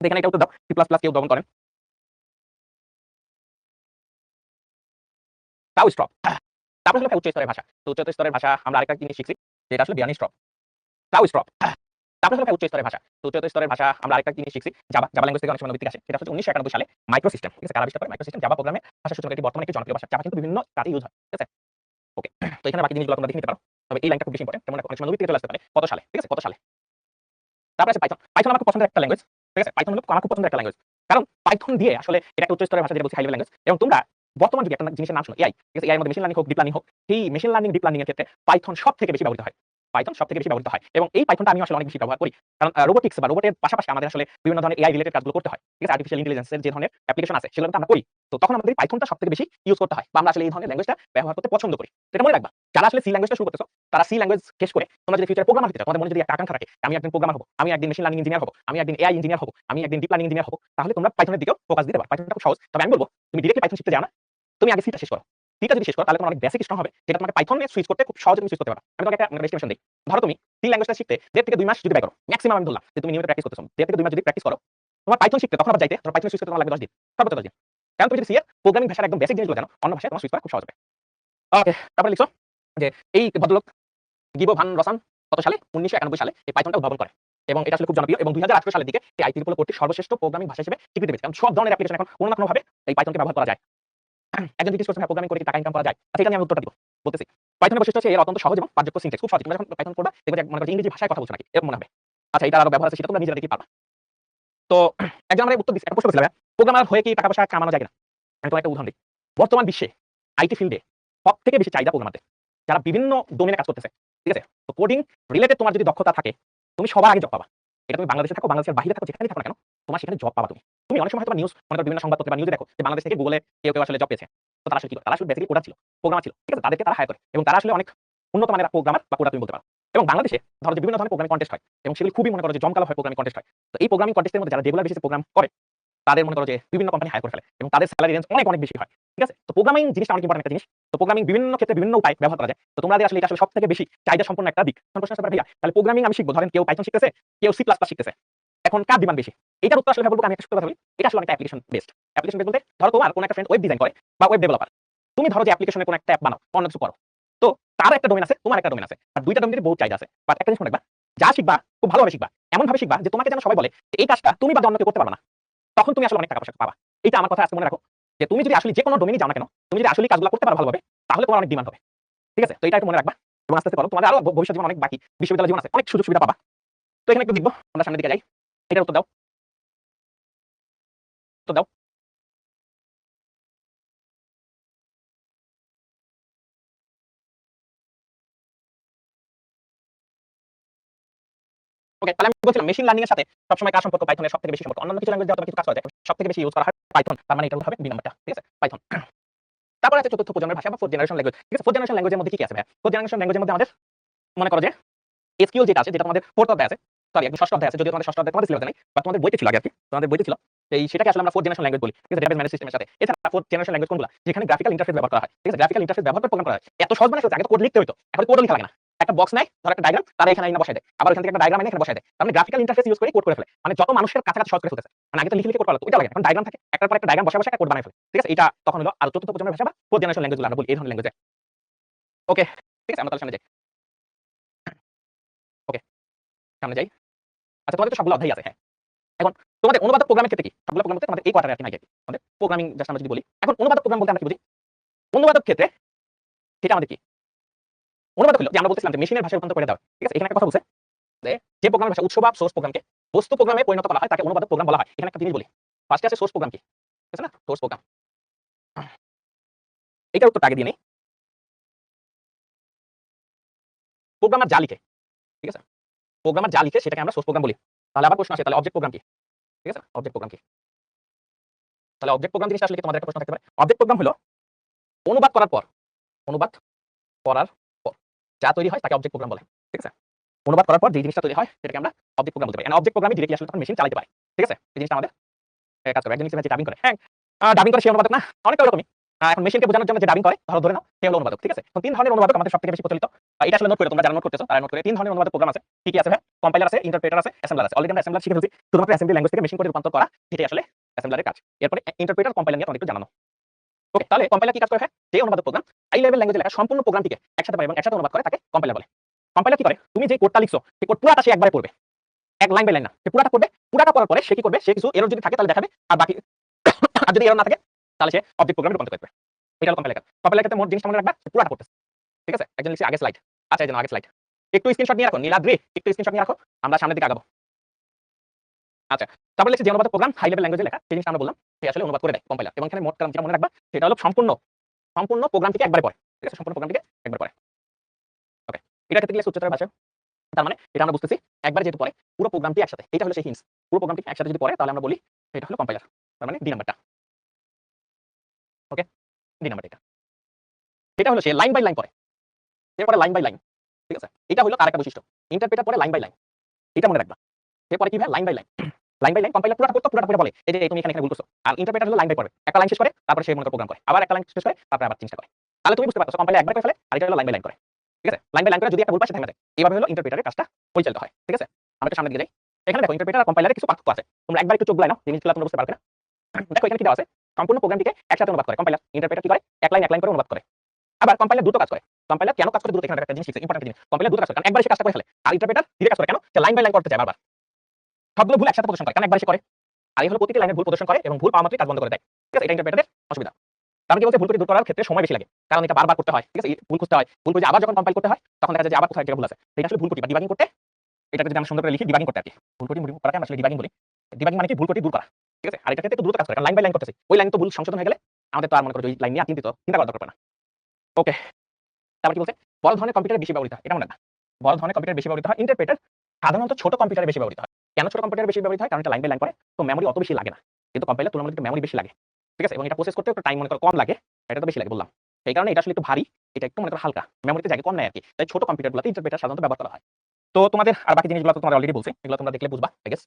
তো এখানে এটা উত্তর দাও। সি++ কে উদ্ভাবন করেন স্ট্রাউস্ট্রপ। তারপর হলো উচ্চ স্তরের ভাষা। তো উচ্চ স্তরের ভাষা আমরা আরেকটা জিনিস শিখছি। যেটা আসলে বিয়ার্নে স্ট্রাউস্ট্রপ। তারপরে হলো উচ্চ স্তরের ভাষা। তো উচ্চ স্তরের ভাষা আমরা আরেকটা জিনিস শিখছি। জাভা ল্যাঙ্গুয়েজ থেকে অনেক সময় নৈতিক আসে। সেটা হচ্ছে 1991 সালে মাইক্রোসিস্টেম। ঠিক আছে? কারা আবিষ্কার করে? মাইক্রোসিস্টেম জাভা প্রোগ্রামের ভাষা সূচকের একটি বর্তমানে একটি জনপ্রিয় ভাষা। জাভা কিন্তু বিভিন্ন কাজে ইউজ হয়। ঠিক আছে? ওকে। তো এখানে বাকি জিনিসগুলো তোমরা দেখে নিতে পারো। তবে এই লাইনটা খুব বেশি ইম্পোর্টেন্ট। যেমন অনেক সময় নবী থেকে চলে আসতে পারে। কত সালে? ঠিক আছে? কত সালে? তারপরে আছে পাইথন। পাইথন আমার খুব পছন্দের একটা ল্যাঙ্গুয়েজ। ঠিক আছে? পাইথন হলো আমার খুব পছন্দের একটা ল্যাঙ্গুয়েজ। কারণ পাইথন দিয়ে আসলে এটা একটা উচ্চ স্তরের ভাষা যেটা বলছি হাই লেভেল ল্যাঙ্গুয়েজ। এবং তোমরা বর্তমান যুগে একটা জিনিসের নাম শোনো এআই। ঠিক আছে? এআই এর মধ্যে মেশিন লার্নিং হোক, ডিপ লার্নিং হোক, এই মেশিন লার্নিং, ডিপ লার্নিং এর ক্ষেত্রে পাইথন সবথেকে বেশি ব্যবহৃত হয়। পাইথন সবথেকে বেশি ব্যবহৃত হয়। এবং এই পাইথনটা আমি আসলে অনেক বেশি ব্যবহার করি। কারণ রোবোটিক্স বা রোবটের পাশাপাশি আমাদের আসলে বিভিন্ন ধরনের এআই রিলেটেড কাজগুলো করতে হয়। ঠিক আছে? আর্টিফিশিয়াল ইন্টেলিজেন্স এর যে ধরনের অ্যাপ্লিকেশন আছে সেগুলো কিন্তু আমরা করি। তো তখন আমাদের পাইথনটা সবথেকে বেশি ইউজ করতে হয়। বা আমরা আসলে এই ধরনের ল্যাঙ্গুয়েজটা ব্যবহার করতে পছন্দ করি। তো এটা মনে রাখবা। যারা আসলে সি ল্যাঙ্গুয়েজটা শুরু করতেছো, তারা সি ল্যাঙ্গুয়েজ শেষ করে তোমরা যদি ফিউচারে প্রোগ্রামার হতে চাও, তোমাদের মনে যদি একটা আকাঙ্ক্ষা থাকে, আমি একদিন প্রোগ্রামার হব, আমি একদিন মেশিন লার্নিং ইঞ্জিনিয়ার হব, আমি একদিন এআই ইঞ্জিনিয়ার হব, আমি একদিন ডিপ লার্নিং ইঞ্জিনিয়ার হব, তাহলে তোমরা পাইথনের দিকেও ফোকাস দিতে পারো। পাইথনটা খুব সহজ। তবে আমি বলব তুমি ডিরেক্টলি পাইথন শিখতে যাও না। তুমি আগে সিটা শেষ করো। সিটা যদি শেষ করো তাহলে তোমার অনেক বেসিক স্ট্রং হবে। যেটা তোমাকে পাইথনে সুইচ করতে খুব সহজে তুমি সুইচ করতে পারো। আমি তোমাকে একটা এস্টিমেশন দেই। ধরো তুমি সি ল্যাঙ্গুয়েজটা শিখতে 1.5 থেকে 2 মাস যদি ব্যয় করো, ম্যাক্সিমাম আমি ধরলাম যে তুমি নিয়মিত প্র্যাকটিস করতেছো। 1.5 থেকে 2 মাস যদি প্র্যাকটিস করো, তোমার পাইথন শিখতে তখন আবার যাইতে, তোমার পাইথনে সুইচ করতে তোমার লাগবে 10 দিন। সর্বোচ্চ 10 দিন। কারণ তুমি যদি সি এর প্রোগ্রামিং ভাষার একদম বেসিক জিনিসগুলো জানো, অন্য ভাষায় তোমার সুইচ করা খুব সহজ হবে। ওকে, তারপরে লিখছো যে এই ভদ্রলোক গিবো ভান রসান কত সালে? 1991 সালে এই পাইথনটা উদ্ভাবন করে। এবং এটা আসলে খুব জনপ্রিয় এবং 2018 সালের দিকে এই IEEE কর্তৃক সর্বশ্রেষ্ঠ প্রোগ্রামিং ভাষা হিসেবে স্বীকৃতি পেয়েছে। কারণ সব ধরনের অ্যাপ্লিকেশন এখন কোনো না কোনোভাবে এই পাইথনকে ব্যবহার করা যায়। একজন জিজ্ঞেস করছে প্রোগ্রামিং করে কি টাকা ইনকাম করা যায়? আচ্ছা, এটা নিয়ে আমি উত্তরটা দিব। বলতেছি। পাইথনের বৈশিষ্ট্য হচ্ছে এর অত্যন্ত সহজ এবং পাঠযোগ্য সিনট্যাক্স। খুব সহজ। তোমরা যখন পাইথন করবা দেখবে যে মনে করো যে ইংরেজি ভাষায় কথা বলছো নাকি এরকম মনে হবে। আচ্ছা, এটার আরো ব্যবহার আছে সেটা তোমরা নিজেরা দেখেই পারবা। তো একজন আমাকে উত্তর দিছে, একটা প্রশ্ন করেছিল, প্রোগ্রামার হয়ে কি টাকা পয়সা কামানো যায় কিনা? আমি তোমাকে একটা উদাহরণ দিই। বর্তমান বিশ্বে আইটি ফিল্ডে সবথেকে বেশি চাহিদা প্রোগ্রামারদের। যারা বিভিন্ন ডোমেইনে কাজ করতেছে। ঠিক আছে? তো কোডিং রিলেটেড তোমার যদি দক্ষতা থাকে, তুমি সবার আগে জব পাবা। এটা তুমি বাংলাদেশে থাকো, বাংলাদেশের বাইরে থাকো, যেখানেই থাকো না কেন, তোমার সেখানে জব পাবা তুমি। তুমি অনেক সময় হয়তো নিউজ, মনে করো বিভিন্ন সংবাদপত্র বা নিউজে দেখো যে বাংলাদেশ থেকে গুগলে কেউ আসলে জব পেয়েছে। তো তারা আসলে কি করে? তারা আসলে বেসিক্যালি কোডার ছিল, প্রোগ্রামার ছিল। ঠিক আছে? তাদেরকে তারা হায়ার করে এবং তারা আসলে অনেক উন্নত মানের প্রোগ্রামার বা কোডার তুমি বলতে পারো। এবং বাংলাদেশে ধরো যে বিভিন্ন ধরনের প্রোগ্রামিং কনটেস্ট হয় এবং সেগুলো খুবই মনে করো যে জমকালো হয় প্রোগ্রামিং কনটেস্ট হয়। তো এই প্রোগ্রামিং কনটেস্টের মধ্যে যারা রেগুলার বেসিসে প্রোগ্রাম করে তাদের মনে করো যে বিভিন্ন কোম্পানি হায়ার করে ফেলে এবং তাদের স্যালারি রেঞ্জ অনেক অনেক বেশি হয়। ঠিক আছে? তো প্রোগ্রামিং জিনিসটা অনেক ইম্পর্টেন্ট একটা জিনিস। তো প্রোগ্রামিং বিভিন্ন ক্ষেত্রে বিভিন্ন উপায়ে ব্যবহার করা যায়। তো তোমাদের আসলে এটা আসলে সবথেকে বেশি চাহিদা সম্পন্ন একটা দিক। তখন প্রশ্ন আসতে পারে ভাইয়া তাহলে প্রোগ্রামিং আমি শিখবো, ধরেন কেউ পাইথন শিখতেছে, কেউ সি প্লাস প্লাস শিখতেছে। এখন কার ডিমান্ড বেশি? এটার উত্তর আসলে বলবো আমি একটা সত্য কথা বলি। এটা আসলে অনেকটা অ্যাপ্লিকেশন বেসড। অ্যাপ্লিকেশন বেসড বলতে ধরো তোমার কোন একটা ফ্রেন্ড ওয়েব ডিজাইন করে বা ওয়েব ডেভেলপার। তুমি ধরো যে অ্যাপ্লিকেশনের কোন একটা অ্যাপ বানাও, অন্য কিছু করো। তো তার একটা ডোমেইন আছে, তোমার একটা ডোমেইন আছে। আর দুইটা ডোমেইনের বহুত চাহিদা আছে। বাট একটা জিনিস মনে রাখবা, যা শিখবা খুব ভালোভাবে শিখবা। এমন ভাবে শিখবা যে তোমাকে যেন সবাই বলে যে এই কাজটা তুমি বাদে অন্য কেউ করতে পারবে না। তখন তুমি আসলে অনেক টাকা পয়সা পাবা। এটা আমার কথা আজকে মনে রাখো যে তুমি যদি আসলে যেকোনো ডোমেইনে যাও না কেন, তুমি যদি আসলে কাজগুলো করতে পারো ভালোভাবে, তাহলে তোমার অনেক ডিমান্ড হবে। ঠিক আছে? তো এটা একটু মনে রাখবা এবং আস্তে আস্তে করো। তোমাদের আরো ভবিষ্যৎ জীবন অনেক বাকি, বিশ্ববিদ্যালয় জীবন আছে, অনেক সুযোগ সুবিধা পাবা। তো এখানে একটু দেখবো, আমরা সামনের দিকে যাই। এটার উত্তর দাও, উত্তর দাও। ওকে, তাহলে আমি বলছিলাম মেশিন লার্নিং এর সাথে সবসময় কার সম্পর্ক? পাইথনের সবথেকে বেশি সম্পর্ক। অন্যান্য কিছু ল্যাঙ্গুয়েজ দিয়ে কিছু কাজ করা যায়। সবথেকে বেশি ইউজ করা হয় পাইথন। তার মানে এটা হবে বি নাম্বারটা। ঠিক আছে? পাইথন। তারপরে আছে চতুর্থ প্রজন্মের ভাষা বা ফোর্থ জেনারেশন ল্যাঙ্গুয়েজ। ঠিক আছে? ফোর্থ জেনারেশন ল্যাঙ্গুয়েজের মধ্যে কি কি আছে ভাইয়া? ফোর্থ জেনারেশন ল্যাঙ্গুয়েজের মধ্যে আমাদের মনে করো যে এসকিউএল যেটা আছে, যেটা তোমাদের ফোর্থ অধ্যায়ে আছে, সরি একদম ষষ্ঠ অধ্যায়ে আছে, যদিও তোমাদের ষষ্ঠ অধ্যায়ে তোমাদের সিলেবাসে নাই বা তোমাদের বইতে ছিল আগে আরকি। তোমাদের বইতে ছিল। সেটাকে আসলে আমরা ফোর্থ জেনারেশন ল্যাঙ্গুয়েজ বলি। ঠিক আছে? ডেটাবেস ম্যানেজ সিস্টেমের সাথে। এছাড়া ফোর্থ জেনারেশন ল্যাঙ্গুয়েজ কোনগুলা? যেখানে গ্রাফিক্যাল ইন্টারফেস ব্যবহার করা হয়। ঠিক আছে? গ্রাফিক্যাল ইন্টারফেস ব্যবহার করে প্রোগ্রাম করা হয়। এত সহজ বানায় ফেলছে, আগে তো কোড লিখতে হইতো। এখন কোডও লিখা লাগে না। একটা বক্স নেয়, ধরো একটা ডায়াগ্রাম, তারা এখানে এনে বসায় দেয়। আবার এখান থেকে একটা ডায়াগ্রাম এনে এখানে বসায় দেয়। তার মানে গ্রাফিক্যাল ইন্টারফেস ইউজ করে কোড করে ফেলে। মানে যত মানুষের কাছাকাছি সহজ করে ফেলতেছে। মানে আগে তো লিখে লিখে কোড করা লাগতো, ওইটা লাগে না। এখন ডায়াগ্রাম থাকে, একটার পর একটা ডায়াগ্রাম বসায় বসায় একটা কোড বানায় ফেলে। ঠিক আছে? এটা তখন হলো আর চতুর্থ প্রজন্মের ভাষা বা ফোর্থ জেনারেশন ল্যাঙ্গুয়েজ গুলো আমরা বলি এই ধরনের ল্যাঙ্গুয়েজে। ওকে, ঠিক আছে? আমরা তাহলে সামনে যাই। ওকে, সামনে যাই। আচ্ছা, তোমাদের তো সবগুলো অধ্যায় আছে, হ্যাঁ। এখন তোমাদের অনুবাদক প্রোগ্রামের ক্ষেত্রে কি? সবগুলো প্রোগ্রাম বলতে তোমাদের এই কোয়ার্টারে আরকি নাই আরকি। আমাদের প্রোগ্রামিং জাস্ট আমরা যদি বলি। এখন অনুবাদক প্রোগ্রাম বলতে আমরা কি বুঝি? অনুবাদক ক্ষেত্রে সেটা আমাদের কি? অনুবাদক হলো যে আমরা বলতেছিলাম যে মেশিনের ভাষায় রূপান্তর করে দেওয়া। ঠিক আছে? এখানে একটা কথা বলছে যে প্রোগ্রামের ভাষা উৎস বা সোর্স প্রোগ্রামকে বস্তু প্রোগ্রামে পরিণত করা হয় তাকে অনুবাদক প্রোগ্রাম বলা হয়। এখানে একটা জিনিস বলি। ফার্স্টে আছে সোর্স প্রোগ্রাম কি? ঠিক আছে না? Source programme. এইটার উত্তরটা আগে দিয়ে নেই। প্রোগ্রামার যা লিখে, ঠিক আছে? প্রোগ্রামার যা লিখে সেটাকে আমরা সোর্স প্রোগ্রাম বলি। তাহলে আবার প্রশ্ন আসে তাহলে অবজেক্ট প্রোগ্রাম কি? ঠিক আছে? অবজেক্ট প্রোগ্রাম কি? তাহলে অবজেক্ট প্রোগ্রাম জিনিসটা আসলে কি তোমাদের একটা প্রশ্ন থাকতে পারে। অবজেক্ট প্রোগ্রাম হলো অনুবাদ করার পর, অনুবাদ করার পর যা তৈরি হয় তাকে অবজেক্ট প্রোগ্রাম বলে। ঠিক আছে? অনুবাদ করার পর যে জিনিসটা তৈরি হয় সেটাকে আমরা অবজেক্ট প্রোগ্রাম বলতে পারি। অবজেক্ট প্রোগ্রামে ডিরেক্টলি আসলে তখন মেশিন চালাতে পারে। ঠিক আছে? এই জিনিসটা আমাদের কাজ করে। একজন লিখছে ডাবিং করে। হ্যাঁ, ডাবিং করে সে অনুবাদক না? অনেকটা ওরকমই। এখন মেশিনকে বোঝানোর জন্য যে ডাবিং করে, ধরে নাও সে হলো অনুবাদক। ঠিক আছে? তো ৩ ধরনের অনুবাদক আমাদের সবথেকে বেশি প্রচলিত। এটা আসলে নোট করে তোমরা যারা নোট করতেছো তারা নোট করে ৩ ধরনের অনুবাদক প্রোগ্রাম আছে। কি কি আছে ভাই? কম্পাইলার আছে, ইন্টারপ্রেটার আছে, অ্যাসেম্বলার আছে। অলরেডি আমরা অ্যাসেম্বলার শিখে ফেলছি। শুধুমাত্র অ্যাসেম্বলি ল্যাঙ্গুয়েজ থেকে মেশিন কোডে রূপান্তর করা, সেটাই আসলে অ্যাসেম্বলারের কাজ। এরপরে ইন্টারপ্রেটার, কম্পাইলার নিয়ে তোমাদের একটু জানানো। ওকে, তাহলে কম্পাইলার কি কাজ করে ভাই? যে অনুবাদক প্রোগ্রাম হাই লেভেল ল্যাঙ্গুয়েজে লেখা সম্পূর্ণ প্রোগ্রামটিকে একসাথে পায় এবং একসাথে অনুবাদ করে তাকে কম্পাইলার বলে। কম্পাইলার কি করে? তুমি যে কোডটা লিখছো, সেই কোড পুরাটা সে একবারে পড়বে। এক লাইন বাই লাইন না। সে পুরাটা পড়বে। পুরাটা পড়ার পরে সে কি করবে? সে কিছু এরর যদি থাকে তাহলে দেখাবে। আর বাকি আর যদি এরর না থাকে তাহলে সে অবজেক্ট প্রোগ্রামে রূপান্তর করবে। এটা হলো কম্পাইলার কাজ। কম্পাইলার ক্ষেত্রে মোট জিনিসটা মনে রাখবা পুরাটা পড়তেছে। ঠিক আছে? একজন লিখছে আগের স্লাইড। আচ্ছা, এই যে আগের স্লাইড। একটু স্ক্রিনশট নিয়ে রাখো। নীলাদ্রি একটু স্ক্রিনশট নিয়ে রাখো। আমরা সামনের দিকে আগাবো। আচ্ছা। তারপরে লিখছে যে অনুবাদক প্রোগ্রাম হাই লেভেল ল্যাঙ্গুয়েজে লেখা, সেই জিনিসটা আমরা বললাম। সে আসলে অনুবাদ করে দেয় কম্পাইলার। এবং এখানে মোট কারণ যেটা মনে রাখবা সেটা হলো সম্পূর্ণ প্রোগ্রামটিকে একবারে পড়ে। ঠিক আছে? সম্পূর্ণ প্রোগ্রামটিকে একবারে পড়ে। ওকে। এটা ক্ষেত্রে লিখছে উচ্চতর ভাষা। তার মানে এটা আমরা বুঝতেছি একবারে যেহেতু পড়ে পুরো প্রোগ্রামটি একসাথে। এটা হলো সেই হিন্টস। পুরো প্রোগ্রামটি একসাথে যদি পড়ে তাহলে আমরা বলি এটা হলো কম্পাইলার। তার মানে ডি নাম্বারটা। ওকে? ডি নাম্বারটা এটা। এটা হলো সে লাইন বাই লাইন পড়ে। সে পড়ে লাইন বাই লাইন। ঠিক আছে? এটা হলো তার একটা বৈশিষ্ট্য। ইন্টারপ্রেটার পড়ে লাইন বাই লাইন। এটা মনে রাখবা। সে পড়ে কি ভাই? Line by line. Line by line compiler পুরাটা পড়তো, পুরাটা পড়ে বলে এই যে তুমি এখানে ভুল করছো। আর ইন্টারপ্রেটার হলো লাইন বাই পড়বে। একটা লাইন শেষ করে তারপরে সে মনে করে প্রোগ্রাম করে। আবার একটা লাইন শেষ করে তারপরে আবার জিনিসটা করে। তাহলে তুমি বুঝতে পারছো কম্পাইলার একবার করে ফেলে আর এটা হলো লাইন বাই লাইন করে। ঠিক আছে? লাইন বাই লাইন করে যদি একটা ভুল পায় সে থেমে যায়। এভাবে হলো ইন্টারপ্রেটারের কাজটা পরিচালিত হয়। ঠিক আছে? আমরা একটু সামনের দিকে যাই। এখানে দেখো ইন্টারপ্রেটার আর কম্পাইলারের কিছু পার্থক্য আছে। তোমরা একবার একটু চোখ বুলায় নাও, জিনিসগুলো তোমরা বুঝতে পারবে না। দেখো এখানে কি দেওয়া আছে? সম্পূর্ণ প্রোগ্রামটিকে একসাথে অনুবাদ করে কম্পাইলার। ইন্টারপ্রেটার কি করে? এক লাইন করে অনুবাদ করে। আবার কম্পাইলার দুটো কাজ করে। কম্পাইলার কেন কাজ করে দ্রুত? এখানে একটা জিনিস লিখছে, ইম্পর্টেন্ট জিনিস। কম্পাইলার দুটো কাজ করে। কারণ একবারে সে কাজটা করে ফেলে। আর ইন্টারপ্রেটার ধীরে কাজ করে কেন? সে লাইন বাই লাইন করতে চায় বারবার। সবগুলো ভুল একসাথে প্রদর্শন করে। কারণ একবারে সে করে। আর এই হলো প্রতিটি লাইনের ভুল প্রদর্শন করে এবং ভুল পাওয়া মাত্রই কাজ বন্ধ করে দেয়। ঠিক আছে? এটা ইন্টারপ্রেটারের অসুবিধা। কারণ কি বলছে ভুল ত্রুটি দূর করার ক্ষেত্রে সময় বেশি লাগে। কারণ এটা বারবার করতে হয়। ঠিক আছে? ভুল খুঁজতে হয়। ভুল খুঁজে আবার যখন কম্পাইল করতে হয় তখন দেখা যায় যে আবার কোথাও এক জায়গায় ভুল আছে। এটা আসলে ভুল ত্রুটি বা ডিবাগিং করতে এটাকে যদি আমরা সুন্দর করে লিখি ডিবাগিং করতে আরকি। ভুল ত্রুটি করাকে আমরা আসলে ডিবাগিং বলি। ডিবাগিং মানে কি? ভুল ত্রুটি দূর করা। ঠিক আছে? আর এটা ক্ষেত্রে একটু দ্রুত কাজ করে। কারণ লাইন বাই লাইন করতেছি। ওই লাইন তো ভুল সংশোধন হয়ে গেলে আমাদের তো আর মনে করো যে ওই লাইন নিয়ে আর চিন্তা করার দরকার পড়ে না। ওকে। তারপর কি বলছে? বড় ধরনের কম্পিউটারে বেশি ব্যবহৃত হয়। এটা মনে রাখবা। বড় ধরনের কম্পিউটারে বেশি ব্যবহৃত হয়। ইন্টারপ্রেটার সাধারণত ছোট কম্পিউটারে বেশি ব্যবহৃত হয়। কেন ছোট কম্পিউটার বেশি ব্যবহৃত হয়? কারণ এটা লাইন বাই লাইন করে, তো মেমোরি অত বেশি লাগে না। কিন্তু কম্পাইলার তুলনামূলক মেমোরি বেশি লাগে। ঠিক আছে? এবং এটা প্রসেস করতে একটু টাইম মনে করো কম লাগে, এটা তো বেশি লাগে বললাম। এই কারণে এটা আসলে একটু ভারী, এটা একটু মনে করো হালকা। মেমোরিতে জায়গা কম নেয় আরকি। তাই ছোট কম্পিউটারগুলোতে ইন্টারপ্রেটার সাধারণত ব্যবহার করা হয়। তো তোমাদের আর বাকি জিনিসগুলো তো তোমাদের অলরেডি বলছি। এগুলো তোমরা দেখলে বুঝবা, আই গেস।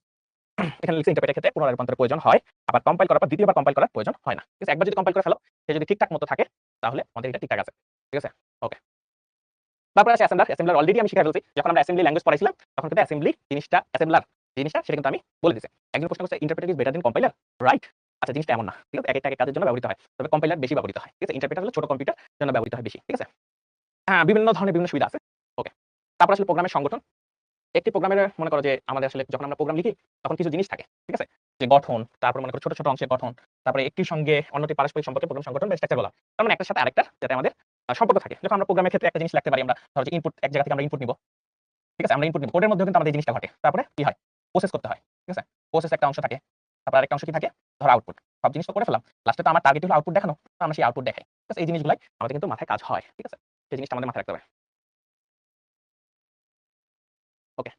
এখানে লিখছি ইন্টারপ্রেটার ক্ষেত্রে পুনরায় রূপান্তরের প্রয়োজন হয়। আবার কম্পাইল করার পর দ্বিতীয়বার কম্পাইল করার প্রয়োজন হয় না। ঠিক আছে? একবার যদি কম্পাইল করে ফেলো, সে যদি ঠিকঠাক মতো থাকে, তাহলে আমাদের এটা ঠিকঠাক আছে। ঠিক আছে? ওকে। তারপরে আছে অ্যাসেম্বলার। অ্যাসেম্বলার অলরেডি আমি শিখাই ফেলছি। যখন আমরা অ্যাসেম্বলি ল্যাঙ্গুয়েজ পড়াইছিলাম, তখন কিন্তু অ্যাসেম্বলার জিনিসটা সেটা কিন্তু আমি বলে দিয়েছি। একজন প্রশ্ন করছে interpreter is better then compiler, right? আচ্ছা জিনিসটা এমন না। ঠিক আছে? একেকটা একেক কাজের জন্য ব্যবহৃত হয়। তবে কম্পাইলার বেশি ব্যবহৃত হয়। ঠিক আছে? ইন্টারপ্রেটার হলো ছোট কম্পিউটার জন্য ব্যবহৃত হয় বেশি। ঠিক আছে? হ্যাঁ, বিভিন্ন ধরনের বিভিন্ন সুবিধা আছে। ওকে। তারপর আসলে প্রোগ্রামের সংগঠন। একটি প্রোগ্রামের মনে করো যে আমাদের আসলে যখন আমরা প্রোগ্রাম লিখি, তখন কিছু জিনিস থাকে। ঠিক আছে? যে গঠন, তারপর মনে করো ছোট, ছোট অংশের গঠন, তারপরে একটির সঙ্গে অন্যটি পারস্পরিক সম্পর্কে প্রোগ্রাম সংগঠন বা স্ট্রাকচার বলা হয়। তার মানে একটার সাথে আরেকটার যাতে আমাদের সম্পর্ক থাকে। যখন আমরা প্রোগ্রামের ক্ষেত্রে একটা জিনিস লিখতে পারি আমরা, ধরো যে ইনপুট এক জায়গা থেকে আমরা ইনপুট নিব। ঠিক আছে? আমরা ইনপুট নিব। কোডের মধ্যেও কিন্তু আমাদের এই জিনিসটা ঘটে। তারপরে কি হয়? প্রসেস করতে হয়। ঠিক আছে? প্রসেস একটা অংশ থাকে। তারপর আরেকটা অংশ কি থাকে? ধরো আউটপুট। সব জিনিস তো করে ফেললাম। লাস্টে তো আমার টার্গেট হলো আউটপুট দেখানো। তো আমরা সেই আউটপুট দেখাই। ঠিক আছে? এই জিনিসগুলাই আমাদের কিন্তু মাথায় কাজ হয়। ঠিক আছে? সেই জিনিসটা আমাদের মাথায় রাখতে হবে। ওকে।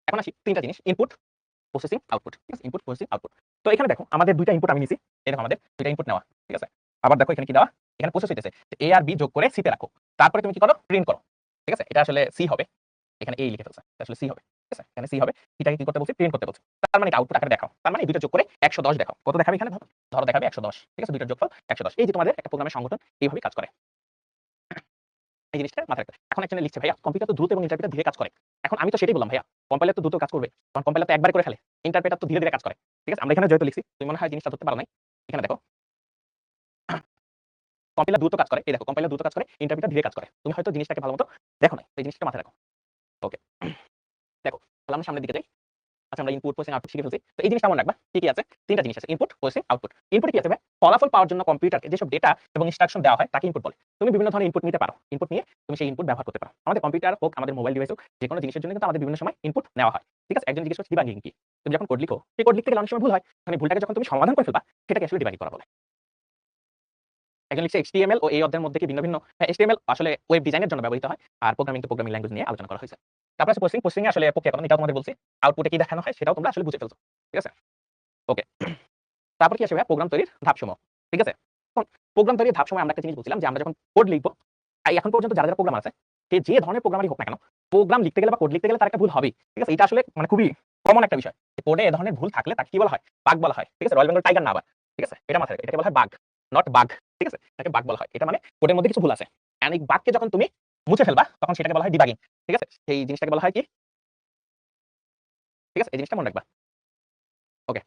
এখন আসি ৩ টা জিনিস। Input, processing, output. ঠিক আছে? Input, processing, output. তো এখানে দেখো আমাদের ২ টা ইনপুট আমি নিছি। এই দেখো আমাদের ২ টা ইনপুট নেওয়া। ঠিক আছে? আবার দেখো এখানে কি দেওয়া? এখানে প্রসেস হইতেছে। A আর B যোগ করে C তে রাখো। তারপরে তুমি কি করো? প্রিন্ট করো। ঠিক আছে? এটা আসলে C হবে। এখানে A লিখে ফেলছে। এটা আসলে C হবে। ঠিক আছে? এখানে C হবে। এটাকে কি করতে বলছি? প্রিন্ট করতে বলছি। তার মানে এটা আউটপুট আকারে দেখাও। তার মানে এই ২ টা যোগ করে ১১০ দেখাও। কত দেখাবে এখানে ধরো? ধরো দেখাবে ১১০। ঠিক আছে? ২ টার যোগফল ১১০। এই যে তোমাদের একটা প্রোগ্রামের সংগঠন এইভাবেই কাজ করে। এই জিনিসটা মাথায় রাখতে হবে। এখন একজনে লিখছে ভাইয়া কম্পিউটার তো দ্রুত এবং ইন্টারপ্রেটার ধীরে কাজ করে। এখন আমি তো সেটাই বললাম ভাইয়া। কম্পাইলার তো দ্রুত কাজ করবে। কারণ কম্পাইলার তো একবারে করে ফেলে। ইন্টারপ্রেটার তো ধীরে, ধীরে কাজ করে। ঠিক আছে? আমরা এখানে যেহেতু লিখছি, তুমি মনে হয় জিনিসটা ধরতে পারো নাই। এখানে দেখো কম্পাইলার দ্রুত কাজ করে। এই দেখো কম্পাইলার দ্রুত কাজ করে, ইন্টারপ্রেটার ধীরে কাজ করে। তুমি হয়তো জিনিসটাকে ভালোমতো দেখো নাই। এই জিনিসটা মাথায় রাখো। ওকে। দেখো, তাহলে আমরা সামনের দিকে যাই। আচ্ছা আমরা ইনপুট, প্রসেসিং, আউটপুট শিখে ফেলছি। তো এই জিনিসটা মনে রাখবা। কি, কি আছে? ৩ টা জিনিস আছে। Input, processing, output. ইনপুট কি আছে ভাই? ফলাফল পাওয়ার জন্য কম্পিউটারকে যেসব ডেটা এবং ইনস্ট্রাকশন দেওয়া হয় তাকে ইনপুট বলে। তুমি বিভিন্ন ধরনের ইনপুট নিতে পারো। ইনপুট নিয়ে তুমি সেই ইনপুট ব্যবহার করতে পারো। আমাদের কম্পিউটার হোক, আমাদের মোবাইল ডিভাইস হোক, যেকোনো জিনিসের জন্য কিন্তু আমাদের বিভিন্ন সময় ইনপুট নেওয়া হয়। ঠিক আছে? একজন জিজ্ঞেস করছে ডিবাগিং কি? তুমি যখন কোড লিখো, সেই কোড লিখতে গেলে অনেক সময় ভুল হয়। মানে ভুলটাকে যখন তুমি সমাধান করে ফেলবা, সেটাকে আসলে ডিবাগিং করা বলে। একজন লিখছে HTML ও এই অধ্যায়ের মধ্যে কি ভিন্ন, ভিন্ন? হ্যাঁ, HTML আসলে ওয়েব ডিজাইনের জন্য ব্যবহৃত হয়। আর প্রোগ্রামিং তো প্রোগ্রামিং ল্যাঙ্গুয়েজ নিয়ে আলোচনা করা হয়েছে। তারপর আছে প্রসেসিং। প্রসেসিং এ আসলে প্রক্রিয়াকরণ এটাও তোমাদের বলছি। আউটপুটে কি দেখানো হয় সেটাও তোমরা আসলে বুঝে ফেলছো। ঠিক আছে? ওকে। তারপর কি আসে ভাইয়া? প্রোগ্রাম তৈরির ধাপসমূহ। ঠিক আছে? এখন প্রোগ্রাম তৈরির ধাপসমূহে আমরা একটা জিনিস বলছিলাম যে আমরা যখন কোড লিখব, এখন পর্যন্ত যারা, যারা প্রোগ্রামার আছে, সে যে ধরনের প্রোগ্রামারই হোক না কেন, প্রোগ্রাম লিখতে গেলে বা কোড লিখতে গেলে তার একটা ভুল হবেই। ঠিক আছে? এটা আসলে মানে খুবই কমন একটা বিষয়। কোডে এ ধরনের ভুল থাকলে তাকে কি বলা হয়? বাগ বলা হয়। ঠিক আছে? রয়েল বেঙ্গল টাইগার না আবার। ঠিক আছে? এটা মাথায় রাখবে। এটাকে বলা হয় বাগ, নট বাগ। ঠিক আছে? এটাকে বাগ বলা হয়। এটা মানে কোডের মধ্যে কিছু ভুল আছে। এন্ড এই বাগকে যখন তুমি মুছে ফেলবা, তখন সেটাকে বলা হয় ডিবাগিং। ঠিক আছে? এই জিনিসটাকে বলা হয় কি? ঠিক আছে? এই জিনিসটা মনে রাখবা। ওকে।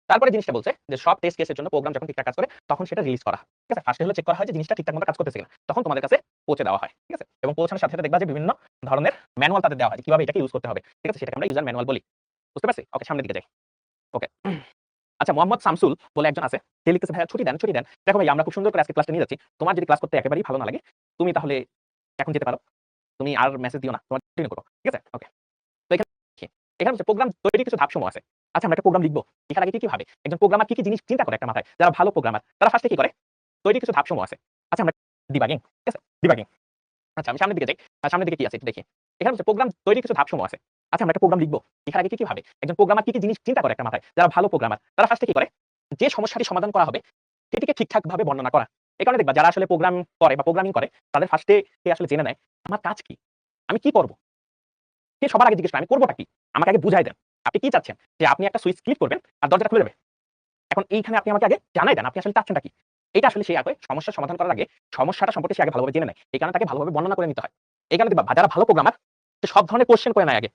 তারপরে জিনিসটা বলছে যে সব টেস্ট কেসের জন্য প্রোগ্রাম যখন ঠিকঠাক কাজ করে তখন সেটা রিলিজ করা হয়। ঠিক আছে? ফার্স্টে হলো চেক করা হয় যে জিনিসটা ঠিকঠাক মতো কাজ করতেছে কিনা। তখন তোমাদের কাছে পৌঁছে দেওয়া হয়। ঠিক আছে? এবং পৌঁছানোর সাথে, সাথে দেখবা যে বিভিন্ন ধরনের ম্যানুয়াল তাদের দেওয়া হয় যে কিভাবে এটাকে ইউজ করতে হবে। ঠিক আছে? সেটাকে আমরা ইউজার ম্যানুয়াল বলি। বুঝতে পারছি? ওকে সামনের দিকে যাই। ওকে। আচ্ছা মোহাম্মদ শামসুল বলে একজন আছে। সে লিখতেছে ভাইয়া ছুটি দেন, ছুটি দেন। দেখো ভাই আমরা খুব সুন্দর করে আজকে ক্লাসটা নিয়ে যাচ্ছি। তোমার যদি ক্লাস করতে একেবারেই ভালো না লাগে, তুমি তাহলে এখন যেতে পারো। তুমি আর মেসেজ দিও না। তোমার কন্টিনিউ করো। ঠিক আছে? ওকে। তো এখানে কি? এখানে হচ্ছে প্রোগ্রাম তৈরির কিছু ধাপসমূহ আছে। আচ্ছা আমরা একটা প্রোগ্রাম লিখব। লেখার আগে কি, কি ভাবে? একজন প্রোগ্রামার কি, কি জিনিস চিন্তা করে একটা মাথায়? যারা ভালো প্রোগ্রামার তারা ফার্স্টে কি করে? তৈরির কিছু ধাপসমূহ আছে। আচ্ছা আমরা ডিবাগিং, ঠিক আছে? ডিবাগিং। আচ্ছা আমি সামনের দিকে যাই। সামনের দিকে কি আছে একটু দেখি। এখানে হচ্ছে প্রোগ্রাম তৈরির কিছু ধাপসমূহ আছে। আচ্ছা আমরা একটা প্রোগ্রাম লিখব। লেখার আগে কি, কি ভাবে? একজন প্রোগ্রামার কি, কি জিনিস চিন্তা করে একটা মাথায়? যারা ভালো প্রোগ্রামার তারা ফার্স্টে কি করে? যে সমস্যাটি সমাধান করা হবে সেটিকে ঠিকঠাকভাবে বর্ণনা করা। এই কারণে দেখবা যারা আসলে প্রোগ্রাম করে বা প্রোগ্রামিং করে তাদের ফার্স্টে সে আসলে জেনে নেয় আমার কাজ কি? আমি কি করব? সে সবার আগে জিজ্ঞেস করে, "আমি করবোটা কি? আমাকে আগে বুঝায় দেন। আপনি কি চাচ্ছেন? যে আপনি একটা সুইচ ক্লিক করবেন আর দরজাটা খুলে যাবে। এখন এইখানে আপনি আমাকে আগে জানাই দেন, আপনি আসলে চাচ্ছেনটা কি?" এইটা আসলে সে আগে সমস্যার সমাধান করার আগে সমস্যাটা সম্পর্কে সে আগে ভালোভাবে জেনে নেয়। এই কারণে তাকে ভালোভাবে বর্ণনা করে নিতে হয়। এই কারণে দেখবা যারা ভালো প্রোগ্রামার সে সব ধরনের কোয়েশ্চেন করে নেয় আগে।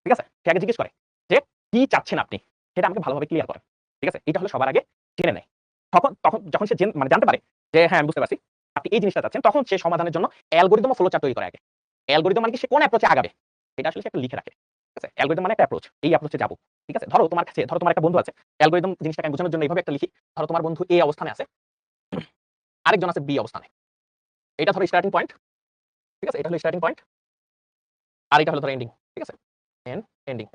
ঠিক আছে? সে আগে জিজ্ঞেস করে যে, "কি চাচ্ছেন আপনি? সেটা আমাকে ভালোভাবে ক্লিয়ার করেন।" ঠিক আছে? এটা হলো সবার আগে জেনে নেয়। তখন যখন সে মানে জানতে পারে যে, "হ্যাঁ, আমি বুঝতে পারছি। আপনি এই জিনিসটা চাচ্ছেন।" তখন সে সমাধানের জন্য অ্যালগরিদম ও ফ্লো চার্ট তৈরি করে আগে। অ্যালগরিদম মানে কি সে কোন অ্যাপ্রোচ এ আগাবে। এটা আসলে সে একটা লিখে রাখে। ঠিক আছে? অ্যালগরিদম মানে একটা অ্যাপ্রোচ। এই অ্যাপ্রোচ এ যাবো। ঠিক আছে? ধরো তোমার একটা বন্ধু আছে। অ্যালগরিদম জিনিসটাকে আমি বোঝানোর জন্য এভাবে একটা লিখি। ধরো তোমার বন্ধু A অবস্থানে আছে। আরেকজন আছে B অবস্থানে। এটা ধরো স্টার্টিং পয়েন্ট। ঠিক আছে? এটা হলো স্টার্টিং পয়েন্ট। আর এটা হলো ধরো এন্ডিং। ঠিক আছে? এন্ডিং।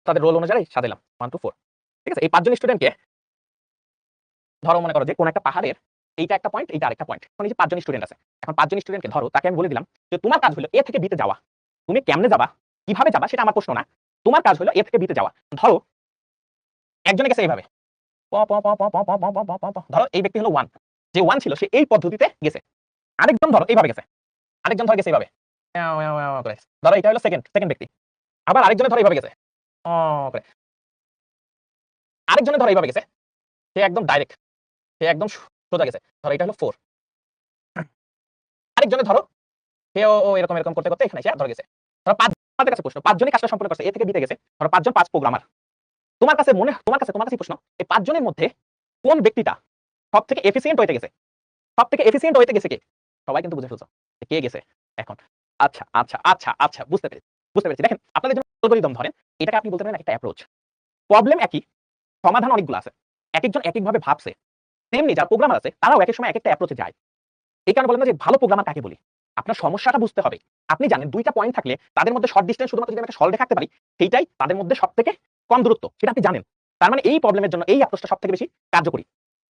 তাদের রোল অনুযায়ী সাজাইলাম 1 2 4। ঠিক আছে? এই ৫ জন স্টুডেন্টকে ধরো মনে করো যে কোন একটা পাহাড়ের এইটা একটা পয়েন্ট, এইটা আরেকটা পয়েন্ট। এখন এই যে ৫ জন স্টুডেন্ট আছে। এখন ৫ জন স্টুডেন্টকে ধরো তাকে আমি বলে দিলাম যে তোমার কাজ হলো A থেকে B তে যাওয়া। তুমি কেমনে যাবা কিভাবে যাবা সেটা আমার প্রশ্ন না। তোমার কাজ হলো এ থেকে বিতে যাওয়া। ধরো একজনে গেছে এইভাবে। ধরো এই ব্যক্তি হলো 1, যে 1 ছিল সে এই পদ্ধতিতে গেছে। আরেকজন ধরো এইভাবে গেছে। আরেকজন ধরো গেছে এইভাবে। করে। ধরো এটা হলো সেকেন্ড ব্যক্তি। আবার আরেকজনে ধরো এইভাবে গেছে। করে। আরেকজনে ধরো এইভাবে গেছে। সে একদম ডাইরেক্ট। সে একদম সোজা গেছে। ধরো এটা হলো 4। আরেকজনে ধরো সেও এরকম করতে এখানে এসে ধরে গেছে। ধরো 5 আমাদের কাছে প্রশ্ন। 5 জনই কাজটা সম্পন্ন করছে। এ থেকে বিতে গেছে। ধরো 5 জন 5 প্রোগ্রামার। তোমার কাছে প্রশ্ন। এই 5 জনের মধ্যে কোন ব্যক্তিটা সবথেকে এফিসিয়েন্ট ওয়েতে গেছে? সবথেকে এফিসিয়েন্ট ওয়েতে গেছে কে? সবাই কিন্তু বুঝে ফেলছো যে কে গেছে এখন। আচ্ছা বুঝতে পেরেছি। দেখেন আপনাদের জন্য অ্যালগরিদম ধরেন, এটাকে আপনি বলতে পারেন একটা অ্যাপ্রোচ। প্রবলেম একই, সমাধান অনেকগুলো আছে। একেকজন একেকভাবে ভাবছে। তেমনি যারা প্রোগ্রামার আছে তারাও একেক সময় একেকটা অ্যাপ্রোচে যায়। এই কারণে বলেন না যে ভালো প্রোগ্রামার কাকে বলি? আপনার সমস্যাটা বুঝতে হবে। আপনি জানেন 2টা পয়েন্ট থাকলে তাদের মধ্যে শর্ট ডিসট্যান্স শুধুমাত্র যদি আমি একটা সরলরেখা আঁকতে পারি, সেইটাই তাদের মধ্যে সবথেকে কম দূরত্ব। সেটা আপনি জানেন। তার মানে এই প্রবলেমের জন্য এই অ্যাপ্রোচটা সবথেকে বেশি কার্যকরী।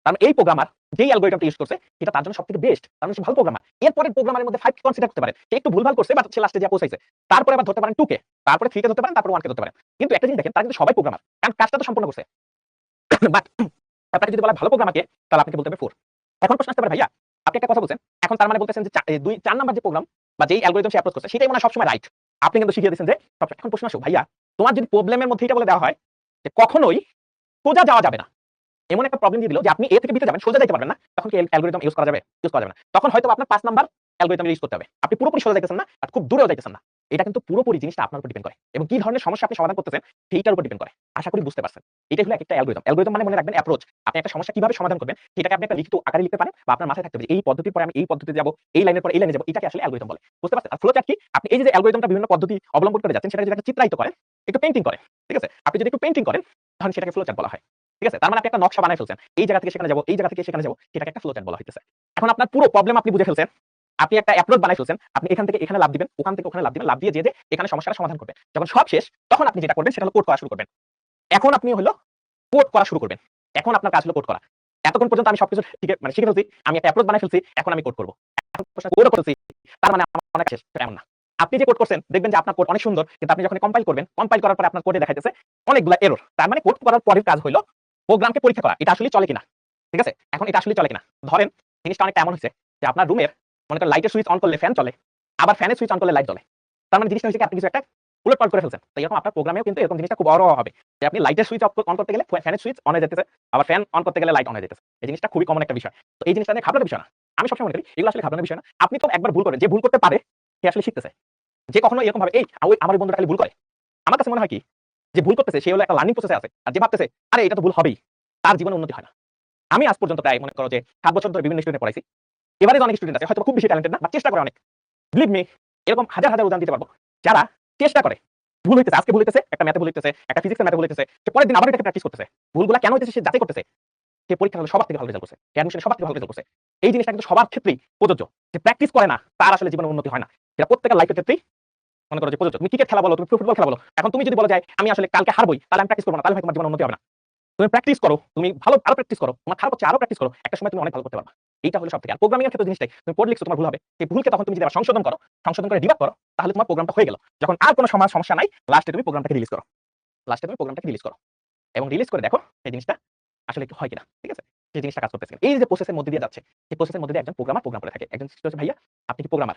কারণ এই প্রোগ্রামার যেই অ্যালগরিদমটা ইউজ করছে সেটা তার জন্য সবথেকে বেস্ট। তার মানে সে ভালো প্রোগ্রামার। এরপরের প্রোগ্রামারের মধ্যে 5 কে কনসিডার করতে পারেন। সে একটু ভুলভাল করছে বাট সে লাস্টে যা পৌঁছাইছে। তারপরে আবার ধরতে পারেন 2 কে, তারপরে 3 কে ধরতে পারেন, তারপরে 1 কে ধরতে পারেন। কিন্তু একটা জিনিস দেখেন তারা কিন্তু সবাই প্রোগ্রামার। কারণ কাজটা তো সম্পূর্ণ করছে। বাট আপনাকে যদি বলা ভালো প্রোগ্রামারকে তাহলে আপনাকে বলতে হবে 4। এখন প্রশ্ন আসতে পারে ভাইয়া আপনি একটা কথা বলছেন। এখন তার মানে বলতেছেন যে 4 নাম্বার যে প্রোগ্রাম বা যেই অ্যালগরিদম সে অ্যাপ্রোচ করছে সেটাই মনে হয় সবসময় রাইট। আপনি কিন্তু শিখিয়ে দিয়েছেন যে সবসময়। এখন প্রশ্ন আসো ভাইয়া তোমার যদি প্রবলেমের মধ্যে এটা বলে দেওয়া হয় যে কখনোই সোজা যাওয়া যাবে না। এমন একটা প্রবলেম দিয়ে দিল যে আপনি এ থেকে বিতে যাবেন, সোজা যাইতে পারবেন না। তখন কি অ্যালগরিদম ইউজ করা যাবে? ইউজ করা যাবে না। তখন হয়তো আপনার 5 নাম্বার অ্যালগরিদম ইউজ করতে হবে। আপনি পুরোপুরি সোজা যাইতেছেন না, আর খুব দূরেও যাইতেছেন না। এটা কিন্তু পুরোপুরি জিনিসটা আপনার উপর ডিপেন্ড করে। এবং কি ধরনের সমস্যা আপনি সমাধান করতেছেন সেইটার উপর ডিপেন্ড করে। আশা করি বুঝতে পারছেন। এটাই হলো একটা অ্যালগরিদম। অ্যালগরিদম মানে মনে রাখবেন অ্যাপ্রোচ। আপনি একটা সমস্যা কিভাবে সমাধান করবেন সেটাকে আপনি একটা লিখিত আকারে লিখতে পারেন বা আপনার মাথায় থাকতে হবে যে এই পদ্ধতির পরে আমি এই পদ্ধতিতে যাব, এই লাইনের পরে এই লাইনে যাব। এটাকে আসলে অ্যালগরিদম বলে। বুঝতে পারছেন? আর ফ্লো চার্ট কি? আপনি এই যে অ্যালগরিদমটা বিভিন্ন পদ্ধতি অবলম্বন করে যাচ্ছেন সেটাকে যদি একটা চিত্রায়িত করেন, একটু পেইন্টিং করেন। ঠিক আছে? আপনি যদি একটু পেইন্টিং করেন তাহলে সেটাকে ফ্লো চার্ট বলা হয়। ঠিক আছে? তার মানে আপনি একটা নকশা বানায় ফেলছেন। এই জায়গা থেকে সেখানে যাব, এই জায়গা থেকে সেখানে যাব। সেটাকে একটা ফ্লো চার্ট বলা হইতেছে। এখন আপনার পুরো প্রবলেম আপনি বুঝে ফেলছেন। আপনি একটা অ্যাপ্রোচ বানায় ফেলছেন। আপনি এখান থেকে এখানে লাফ দিবেন, ওখান থেকে ওখানে লাফ দিবেন। লাফ দিয়ে যে এখানে সমস্যাটা সমাধান করবেন। যখন সব শেষ তখন আপনি যেটা করবেন সেটা হলো কোড করা শুরু করবেন। এখন আপনি হলো কোড করা শুরু করবেন। এখন আপনার কাজ হলো কোড করা। এতক্ষণ পর্যন্ত আমি সবকিছু শিখে ফেলছি। আমি একটা অ্যাপ্রোচ বানায় ফেলছি। এখন আমি কোড করব। এখন প্রশ্ন কোডও করেছি। তার মানে আমার অনেক শেষ। এমন না। আপনি যে কোড করছেন দেখবেন যে আপনার কোড অনেক সুন্দর। কিন্তু আপনি যখন কম্পাইল করবেন, কম্পাইল করার পরে আপনার কোডে দেখাইতেছে অনেকগুলা এরর। তার মানে কোড করার পরের কাজ হলো প্রোগ্রামকে পরীক্ষা করা। এটা আসলে চলে কিনা। ঠিক আছে? এখন এটা আসলে চলে কিনা। ধরেন জিনিসটা অনেকটা এমন হইছে যে আপনার রুমের মনে করেন লাইটের সুইচ অন করলে ফ্যান চলে। আবার ফ্যানের সুইচ অন করলে লাইট জ্বলে। তার মানে জিনিসটা হইছে কি আপনি কিছু একটা উলটপালট করে ফেলছেন। তো এরকম আপনার প্রোগ্রামেও কিন্তু এরকম জিনিসটা খুব অহরহ হবে। যে আপনি লাইটের সুইচ অন করতে গেলে ফ্যানের সুইচ অন হয়ে যাইতেছে। আবার ফ্যান অন করতে গেলে লাইট অন হয়ে যাইতেছে। এই জিনিসটা খুবই কমন একটা বিষয়। তো এই জিনিসটা নিয়ে ঘাবড়ানোর বিষয় না। আমি সবসময় মনে করি এগুলো আসলে ঘাবড়ানোর বিষয় না। আপনি তো একবার ভুল করেন। যে ভুল করতে পারে সে আসলে শিখতেছে। যে কখনো এরকম ভাবে আমার এই বন্ধুটা খালি ভুল করে। আমার কাছে মনে হয় কি যে ভুল করতেছে সে হলো একটা লার্নিং প্রসেসে আছে। আর যে ভাবতেছে আরে এটা তো ভুল হবেই। তার জীবনে উন্নতি হয় না। আমি আজ পর্যন্ত প্রায় মনে করো যে 7 বছর ধরে বিভিন্ন স্টুডেন্ট পড়াইছি। এবারে অনেক স্টুডেন্ট আছে হয়তো খুব বেশি ট্যালেন্টেড না বা চেষ্টা করে অনেক। বিলিভ মি এরকম হাজার উদাহরণ দিতে পারবো। যারা চেষ্টা করে ভুল হইতেছে, আজকে ভুল হইতেছে, একটা ম্যাথে ভুল হইতেছে, একটা ফিজিক্সের ম্যাথে ভুল হইতেছে। সে পরের দিন আবার এটাকে প্র্যাকটিস করতেছে। ভুলগুলা কেন হইতেছে সে যাচাই করতেছে। সে পরীক্ষা হলে সবার থেকে ভালো রেজাল্ট করছে। অ্যাডমিশনে সবার থেকে ভালো রেজাল্ট করছে। এই জিনিসটা কিন্তু সবার ক্ষেত্রেই প্রযোজ্য। যে প্র্যাকটিস করে না তার আসলে জীবনে উন্নতি হয় না। এটা প্রত্যেকটা লাইফের ক্ষেত্রেই মনে করো যে প্রযোজ্য। তুমি ক্রিকেট খেলা বলো, তুমি ফুটবল খেলা বলো। এখন তুমি যদি বলো যে আমি আসলে কালকে হারবই, তাহলে আমি প্র্যাকটিস করব না, তাহলে তোমার জীবনে উন্নতি হবে না। তুমি প্র্যাকটিস করো, তুমি ভালো আরো প্র্যাকটিস করো। তোমার খারাপ হচ্ছে আরো প্র্যাকটিস করো। একটা সময় তুমি অনেক ভালো করতে পারবা। এইটা হলো সবথেকে। আর প্রোগ্রামিং এর ক্ষেত্রে জিনিসটাই তুমি কোড লিখছো তোমার ভুল হবে। সেই ভুলকে তখন তুমি যদি আবার সংশোধন করো, সংশোধন করে ডিবাগ করো, তাহলে তোমার প্রোগ্রামটা হয়ে গেল। যখন আর কোনো সমস্যা নাই, লাস্টে তুমি প্রোগ্রামটাকে রিলিজ করো। লাস্টে তুমি প্রোগ্রামটাকে রিলিজ করো। এবং রিলিজ করে দেখো এই জিনিসটা আসলে হয় কিনা। ঠিক আছে? সেই জিনিসটা কাজ করতেছে। এই যে প্রসেসের মধ্যে দিয়ে যাচ্ছে, সেই প্রসেসের মধ্যে দিয়ে একজন প্রোগ্রামার প্রোগ্রাম করে থাকে। একজন হচ্ছে ভাইয়া আপনি কি প্রোগ্রামার?